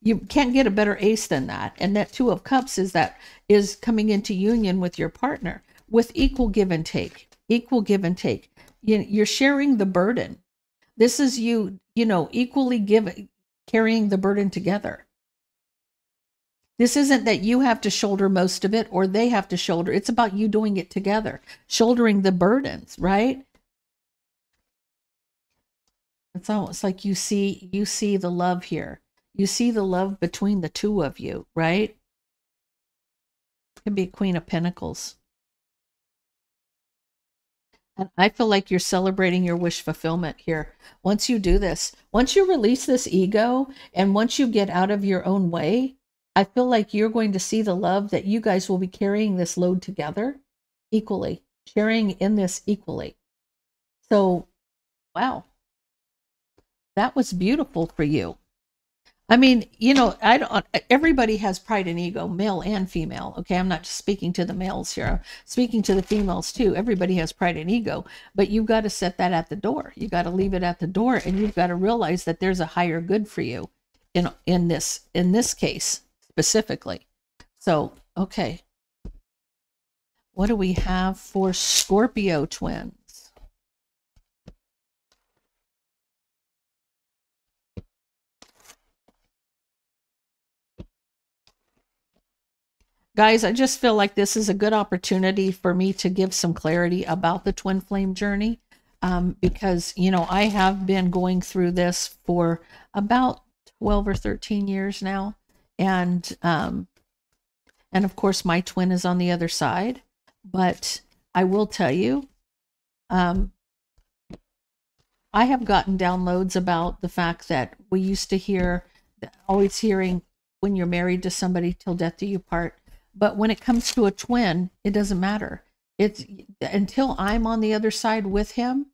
You can't get a better ace than that. And that Two of Cups is coming into union with your partner with equal give and take. Equal give and take. You're sharing the burden. This is you, you know, equally carrying the burden together. This isn't that you have to shoulder most of it or they have to shoulder. It's about you doing it together, shouldering the burdens, right? It's almost like you see the love here. You see the love between the two of you, right? It can be Queen of Pentacles. And I feel like you're celebrating your wish fulfillment here. Once you do this, once you release this ego and once you get out of your own way, I feel like you're going to see the love that you guys will be carrying this load together equally, sharing in this equally. So, wow, that was beautiful for you. I mean, you know, everybody has pride and ego, male and female. Okay. I'm not just speaking to the males here. I'm speaking to the females too. Everybody has pride and ego, but you've got to set that at the door. You got to leave it at the door, and you've got to realize that there's a higher good for you in this case specifically. So, okay. What do we have for Scorpio twins? Guys, I just feel like this is a good opportunity for me to give some clarity about the twin flame journey, because, you know, I have been going through this for about 12 or 13 years now. And of course, my twin is on the other side. But I will tell you, I have gotten downloads about the fact that we used to hear, always hearing, when you're married to somebody till death do you part. But when it comes to a twin, it doesn't matter. It's until I'm on the other side with him,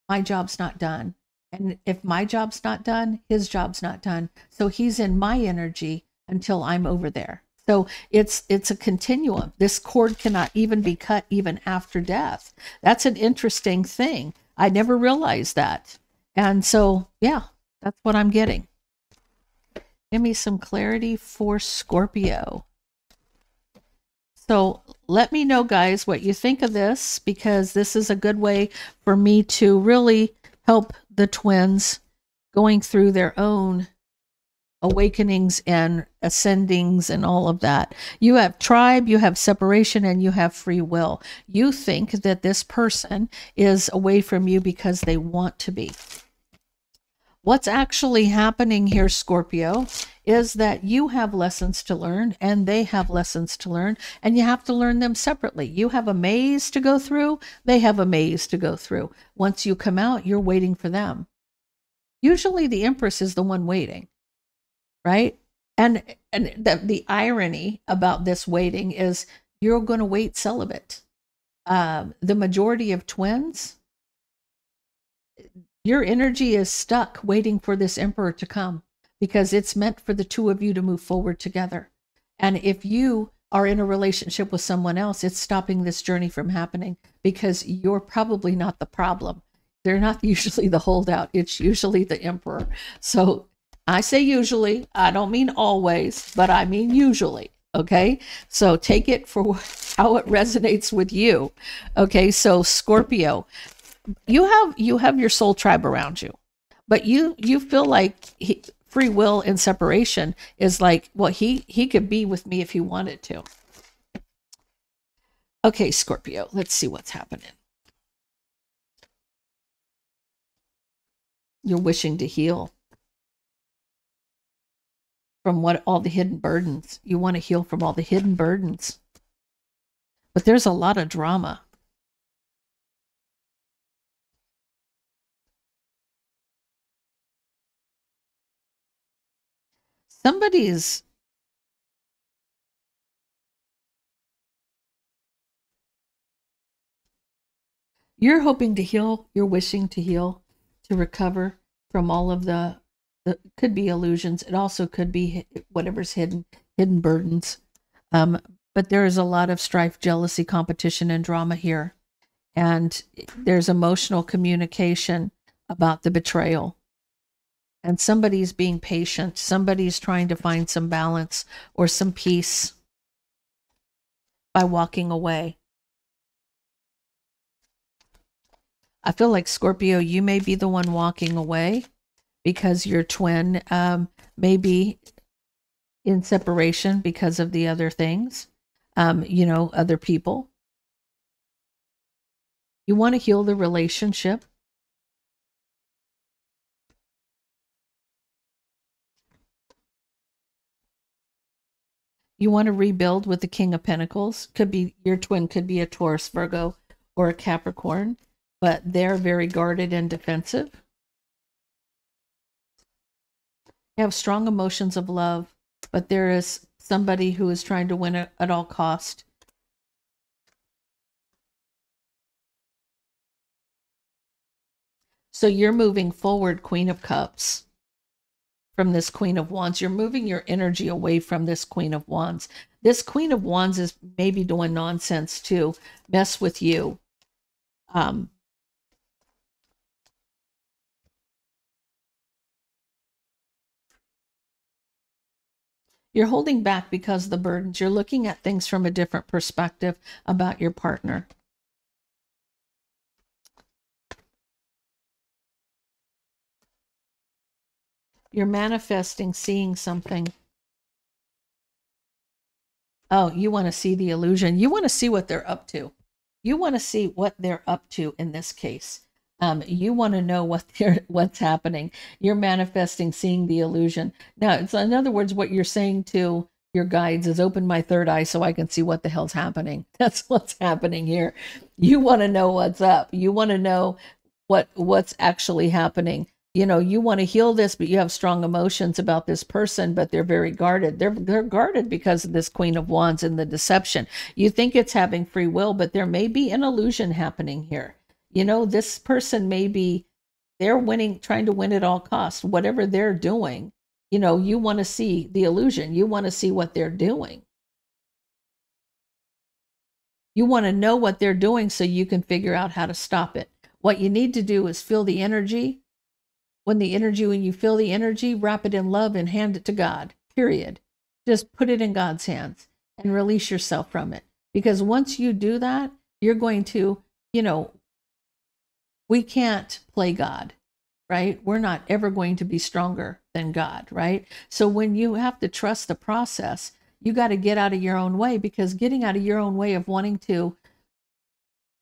my job's not done. And if my job's not done, his job's not done. So he's in my energy until I'm over there. So it's a continuum. This cord cannot even be cut even after death. That's an interesting thing. I never realized that. And so, yeah, that's what I'm getting. Give me some clarity for Scorpio. So let me know, guys, what you think of this, because this is a good way for me to really help the twins going through their own awakenings and ascendings and all of that. You have tribe, you have separation, and you have free will. You think that this person is away from you because they want to be. What's actually happening here, Scorpio, is that you have lessons to learn and they have lessons to learn, and you have to learn them separately. You have a maze to go through. They have a maze to go through. Once you come out, you're waiting for them. Usually the Empress is the one waiting, right? And the irony about this waiting is you're going to wait celibate. The majority of twins, your energy is stuck waiting for this emperor to come, because it's meant for the two of you to move forward together. And if you are in a relationship with someone else, it's stopping this journey from happening, because you're probably not the problem. They're not usually the holdout. It's usually the emperor. So I say usually, I don't mean always, but I mean usually. Okay. So take it for how it resonates with you. Okay. So Scorpio, you have your soul tribe around you, but you feel like free will and separation is like, well, he could be with me if he wanted to. Okay, Scorpio, let's see what's happening. You're wishing to heal from all the hidden burdens. You want to heal from all the hidden burdens, but there's a lot of drama. You're hoping to heal, you're wishing to heal, to recover from all of the could be illusions. It also could be whatever's hidden burdens. But there is a lot of strife, jealousy, competition, and drama here. And there's emotional communication about the betrayal. And somebody's being patient. Somebody's trying to find some balance or some peace by walking away. I feel like Scorpio, you may be the one walking away because your twin may be in separation because of the other things, you know, other people. You want to heal the relationship. You want to rebuild with the King of Pentacles. Could be your twin, could be a Taurus, Virgo, or a Capricorn, but they're very guarded and defensive. You have strong emotions of love, but there is somebody who is trying to win at all cost. So you're moving forward, Queen of Cups, from this Queen of Wands. You're moving your energy away from this Queen of Wands. This Queen of Wands is maybe doing nonsense to mess with you. You're holding back because of the burdens. You're looking at things from a different perspective about your partner. You're manifesting, seeing something. Oh, you want to see the illusion. You want to see what they're up to. You want to see what they're up to in this case. You want to know what's happening. You're manifesting, seeing the illusion. Now, it's in other words, what you're saying to your guides is open my third eye so I can see what the hell's happening. That's what's happening here. You want to know what's up. You want to know what's actually happening. You know, you want to heal this, but you have strong emotions about this person, but they're very guarded. They're guarded because of this Queen of Wands and the deception. You think it's having free will, but there may be an illusion happening here. You know, this person may be, they're winning, trying to win at all costs. Whatever they're doing, you know, you want to see the illusion. You want to see what they're doing. You want to know what they're doing so you can figure out how to stop it. What you need to do is feel the energy. When you feel the energy, wrap it in love and hand it to God, period. Just put it in God's hands and release yourself from it. Because once you do that, you're going to, you know, we can't play God, right? We're not ever going to be stronger than God, right? So when you have to trust the process, you got to get out of your own way, because getting out of your own way of wanting to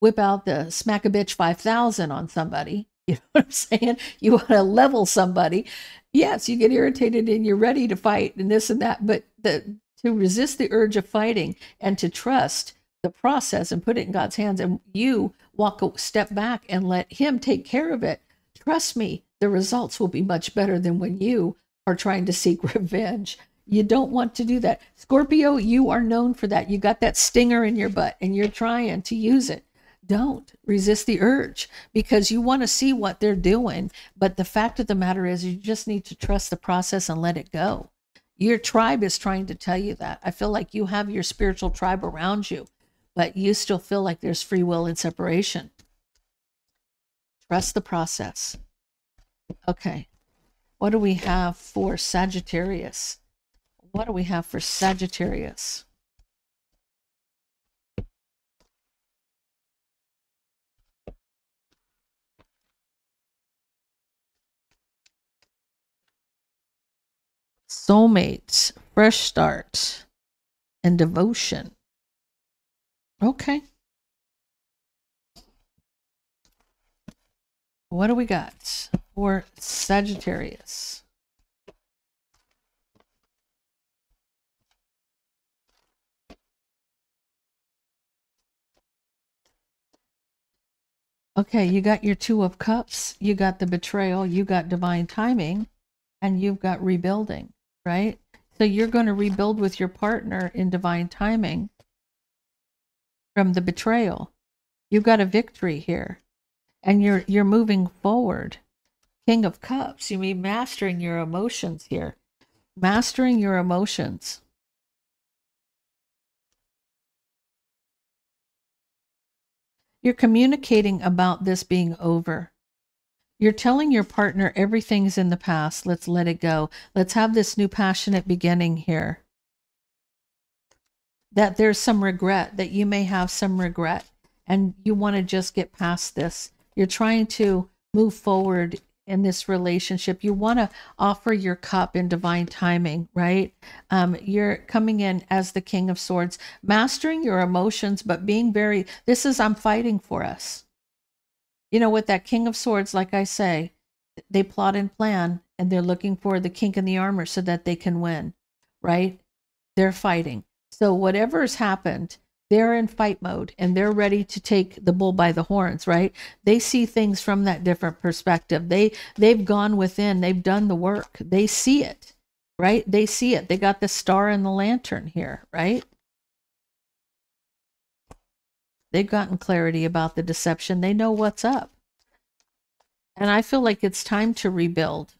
whip out the smack a bitch 5,000 on somebody, you know what I'm saying? You want to level somebody. Yes, you get irritated and you're ready to fight and this and that, but to resist the urge of fighting and to trust the process and put it in God's hands, and you walk a step back and let him take care of it. Trust me, the results will be much better than when you are trying to seek revenge. You don't want to do that. Scorpio, you are known for that. You got that stinger in your butt and you're trying to use it. Don't resist the urge, because you want to see what they're doing. But the fact of the matter is, you just need to trust the process and let it go. Your tribe is trying to tell you that. I feel like you have your spiritual tribe around you, but you still feel like there's free will and separation. Trust the process. Okay. What do we have for Sagittarius? What do we have for Sagittarius? Soulmates, fresh start, and devotion. Okay. What do we got for Sagittarius? Okay, you got your Two of Cups, you got the betrayal, you got divine timing, and you've got rebuilding, right? So you're going to rebuild with your partner in divine timing from the betrayal. You've got a victory here, and you're moving forward. King of Cups, you mean mastering your emotions here. Mastering your emotions. You're communicating about this being over. You're telling your partner everything's in the past. Let's let it go. Let's have this new passionate beginning here. That there's some regret, that you may have some regret, and you want to just get past this. You're trying to move forward in this relationship. You want to offer your cup in divine timing, right? You're coming in as the King of Swords, mastering your emotions, but being very, this is, I'm fighting for us. You know, with that King of Swords, like I say, they plot and plan, and they're looking for the kink in the armor so that they can win, right? They're fighting. So whatever's happened, they're in fight mode and they're ready to take the bull by the horns, right? They see things from that different perspective. They've gone within, they've done the work. They see it, right? They see it. They got the star and the lantern here, right? They've gotten clarity about the deception. They know what's up. And I feel like it's time to rebuild.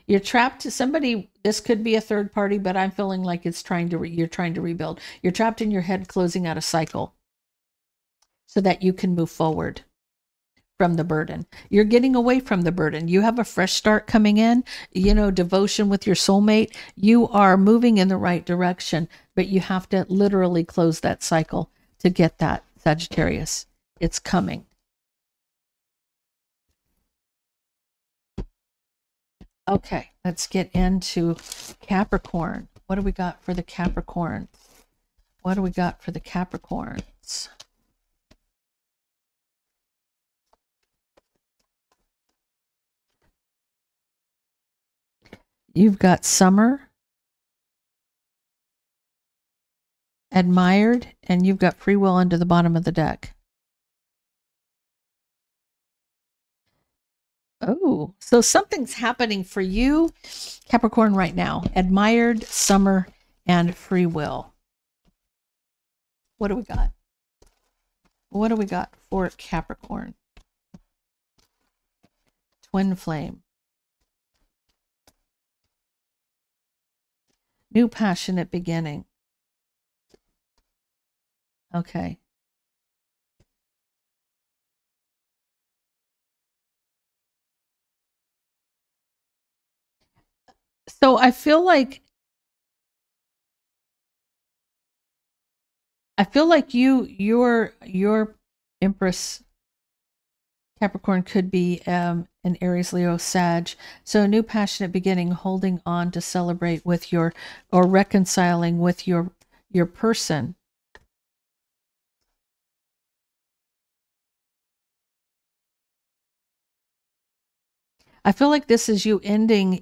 You're trapped to somebody, this could be a third party, but I'm feeling like it's you're trying to rebuild. You're trapped in your head, closing out a cycle so that you can move forward from the burden. You're getting away from the burden. You have a fresh start coming in, you know, devotion with your soulmate. You are moving in the right direction, but you have to literally close that cycle to get that, Sagittarius. It's coming. Okay, let's get into Capricorn. What do we got for the Capricorn? What do we got for the Capricorns? You've got summer, admired, and you've got free will under the bottom of the deck. Oh, so something's happening for you, Capricorn, right now. Admired, summer, and free will. What do we got? What do we got for Capricorn? Twinflame. New passionate beginning. Okay. So I feel like your Empress Capricorn could be an Aries, Leo, Sag. So a new passionate beginning, holding on to celebrate with your, or reconciling with your person. I feel like this is you ending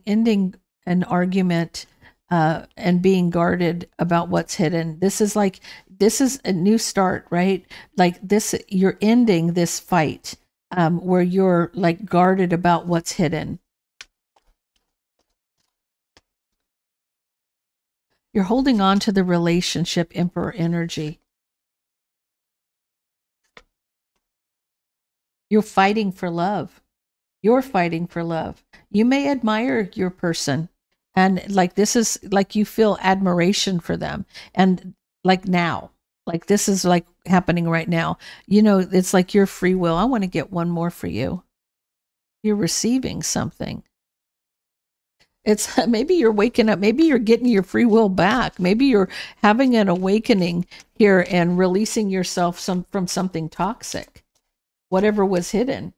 an argument and being guarded about what's hidden. This is a new start, right? Like this, you're ending this fight where you're like guarded about what's hidden. You're holding on to the relationship, Emperor energy. You're fighting for love. You're fighting for love. You may admire your person, and like this is like you feel admiration for them, and like now, like this is like happening right now. You know, it's like your free will. I want to get one more for you. You're receiving something. It's maybe you're waking up, maybe you're getting your free will back. Maybe you're having an awakening here and releasing yourself from something toxic, whatever was hidden.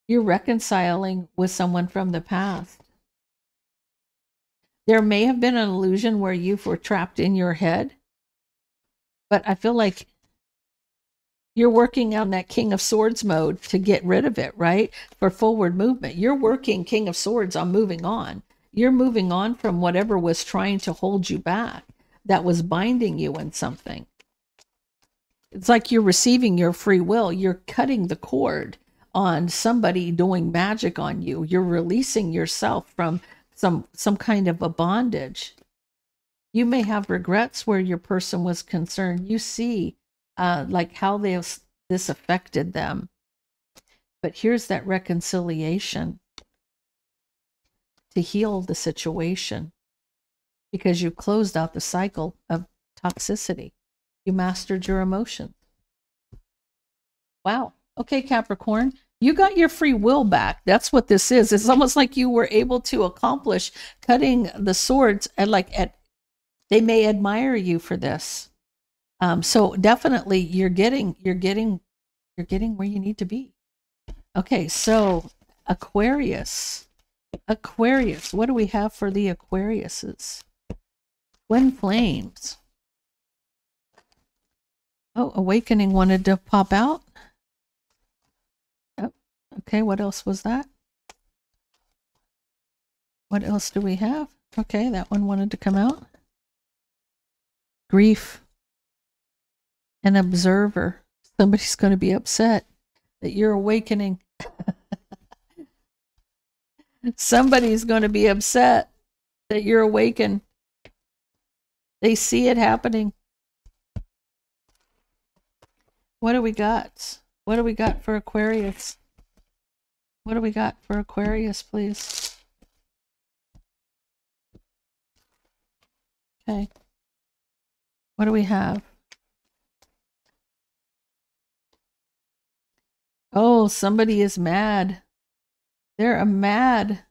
You're reconciling with someone from the past. There may have been an illusion where you were trapped in your head, but I feel like you're working on that King of Swords mode to get rid of it, right? For forward movement. You're working King of Swords on moving on. You're moving on from whatever was trying to hold you back, that was binding you in something. It's like you're receiving your free will. You're cutting the cord on somebody doing magic on you. You're releasing yourself from some kind of a bondage. You may have regrets where your person was concerned. You see like how this affected them. But here's that reconciliation to heal the situation, because you closed out the cycle of toxicity. You mastered your emotions. Wow. Okay, Capricorn, you got your free will back. That's what this is. It's almost like you were able to accomplish cutting the swords at They may admire you for this. So definitely you're getting where you need to be. Okay, so Aquarius. Aquarius. What do we have for the Aquariuses? Twin flames. Oh, awakening wanted to pop out. Oh, okay, what else was that? What else do we have? Okay, that one wanted to come out. Grief. An observer. Somebody's going to be upset that you're awakening. Somebody's going to be upset that you're awakened. They see it happening. What do we got? What do we got for Aquarius? What do we got for Aquarius, please? Okay. What do we have? Oh, somebody is mad. They're mad.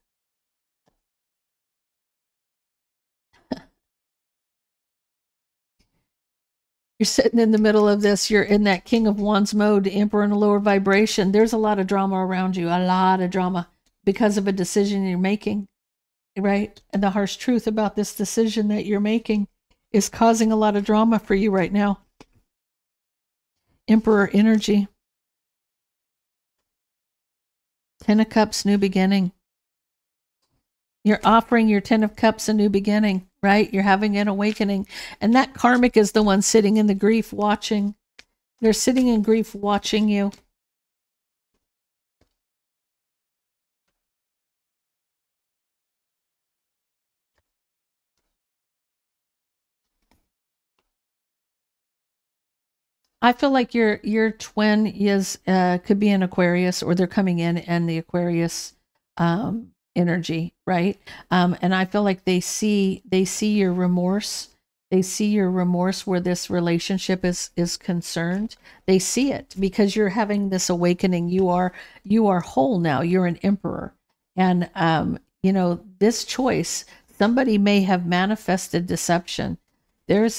You're sitting in the middle of this. You're in that King of Wands mode, Emperor in a lower vibration. There's a lot of drama around you, a lot of drama because of a decision you're making, right? And the harsh truth about this decision that you're making is causing a lot of drama for you right now. Emperor energy. Ten of Cups, new beginning. You're offering your Ten of Cups a new beginning, right? You're having an awakening. And that karmic is the one sitting in the grief watching. They're sitting in grief watching you. I feel like your twin is could be an Aquarius, or they're coming in and the Aquarius energy, right? And I feel like they see your remorse. They see your remorse where this relationship is concerned. They see it because you're having this awakening. You are whole now. You're an emperor. And you know, this choice, somebody may have manifested deception. They're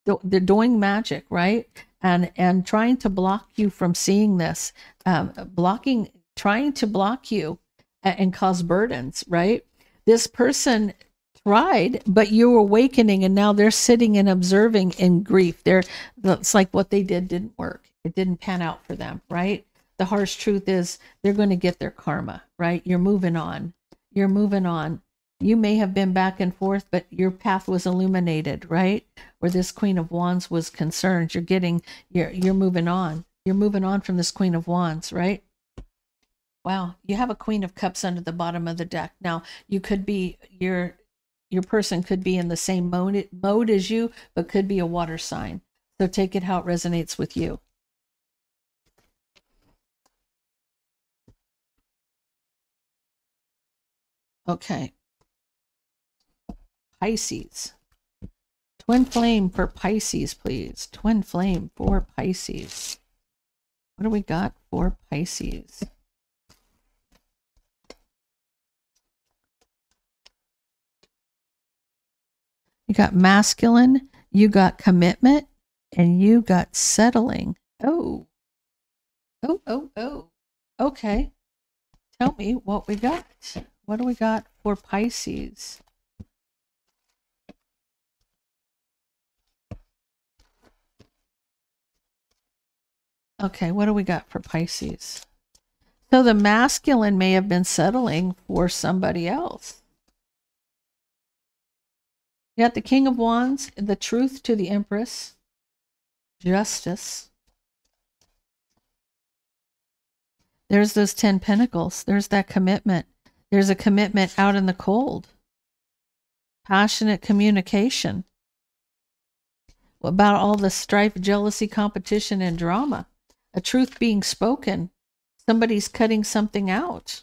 doing magic, right? And trying to block you from seeing this, trying to block you and cause burdens, right? This person tried, but you're awakening, and now they're sitting and observing in grief. It's like what they did didn't work. It didn't pan out for them, right? The harsh truth is they're going to get their karma, right? You're moving on. You're moving on. You may have been back and forth, but your path was illuminated, right? Where this Queen of Wands was concerned. You're moving on. You're moving on from this Queen of Wands, right? Wow, you have a Queen of Cups under the bottom of the deck. Now, you could be, your person could be in the same mode as you, but could be a water sign. So take it how it resonates with you. Okay. Pisces. Twin flame for Pisces, please. Twin flame for Pisces. What do we got for Pisces? You got masculine, you got commitment, and you got settling. Oh. Okay. Tell me what we got. What do we got for Pisces? Okay, what do we got for Pisces? So the masculine may have been settling for somebody else. You got the King of Wands, the Truth to the Empress, Justice. There's those 10 Pentacles. There's that commitment. There's a commitment out in the cold. Passionate communication. What about all the strife, jealousy, competition, and drama? A truth being spoken. Somebody's cutting something out.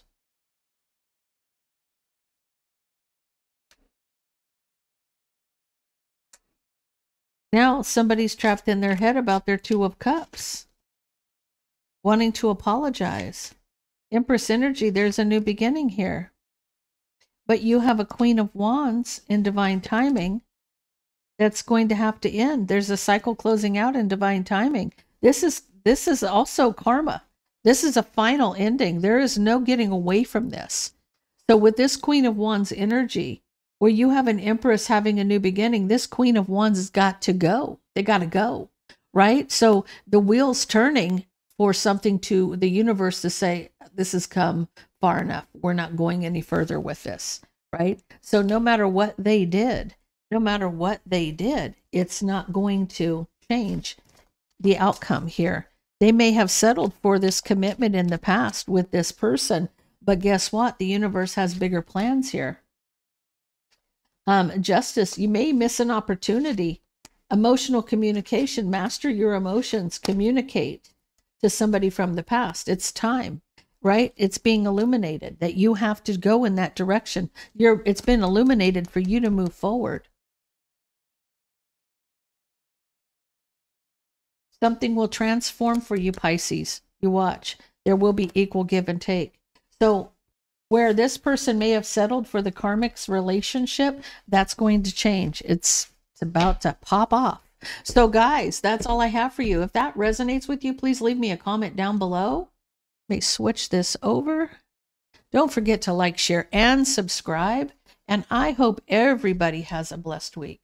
Now somebody's trapped in their head about their Two of Cups, wanting to apologize. Empress energy, there's a new beginning here. But you have a Queen of Wands in divine timing that's going to have to end. There's a cycle closing out in divine timing. This is also karma. This is a final ending. There is no getting away from this. So with this Queen of Wands energy, where you have an Empress having a new beginning, this Queen of Wands has got to go. They got to go, right? So the wheel's turning for something to the universe to say, this has come far enough. We're not going any further with this, right? So no matter what they did, it's not going to change the outcome here. They may have settled for this commitment in the past with this person, but guess what? The universe has bigger plans here. Justice, you may miss an opportunity. Emotional communication, master your emotions, communicate to somebody from the past. It's time, right? It's being illuminated that you have to go in that direction. It's been illuminated for you to move forward. Something will transform for you, Pisces. You watch. There will be equal give and take. So where this person may have settled for the karmic's relationship, that's going to change. It's about to pop off. So guys, that's all I have for you. If that resonates with you, please leave me a comment down below. Let me switch this over. Don't forget to like, share, and subscribe. And I hope everybody has a blessed week.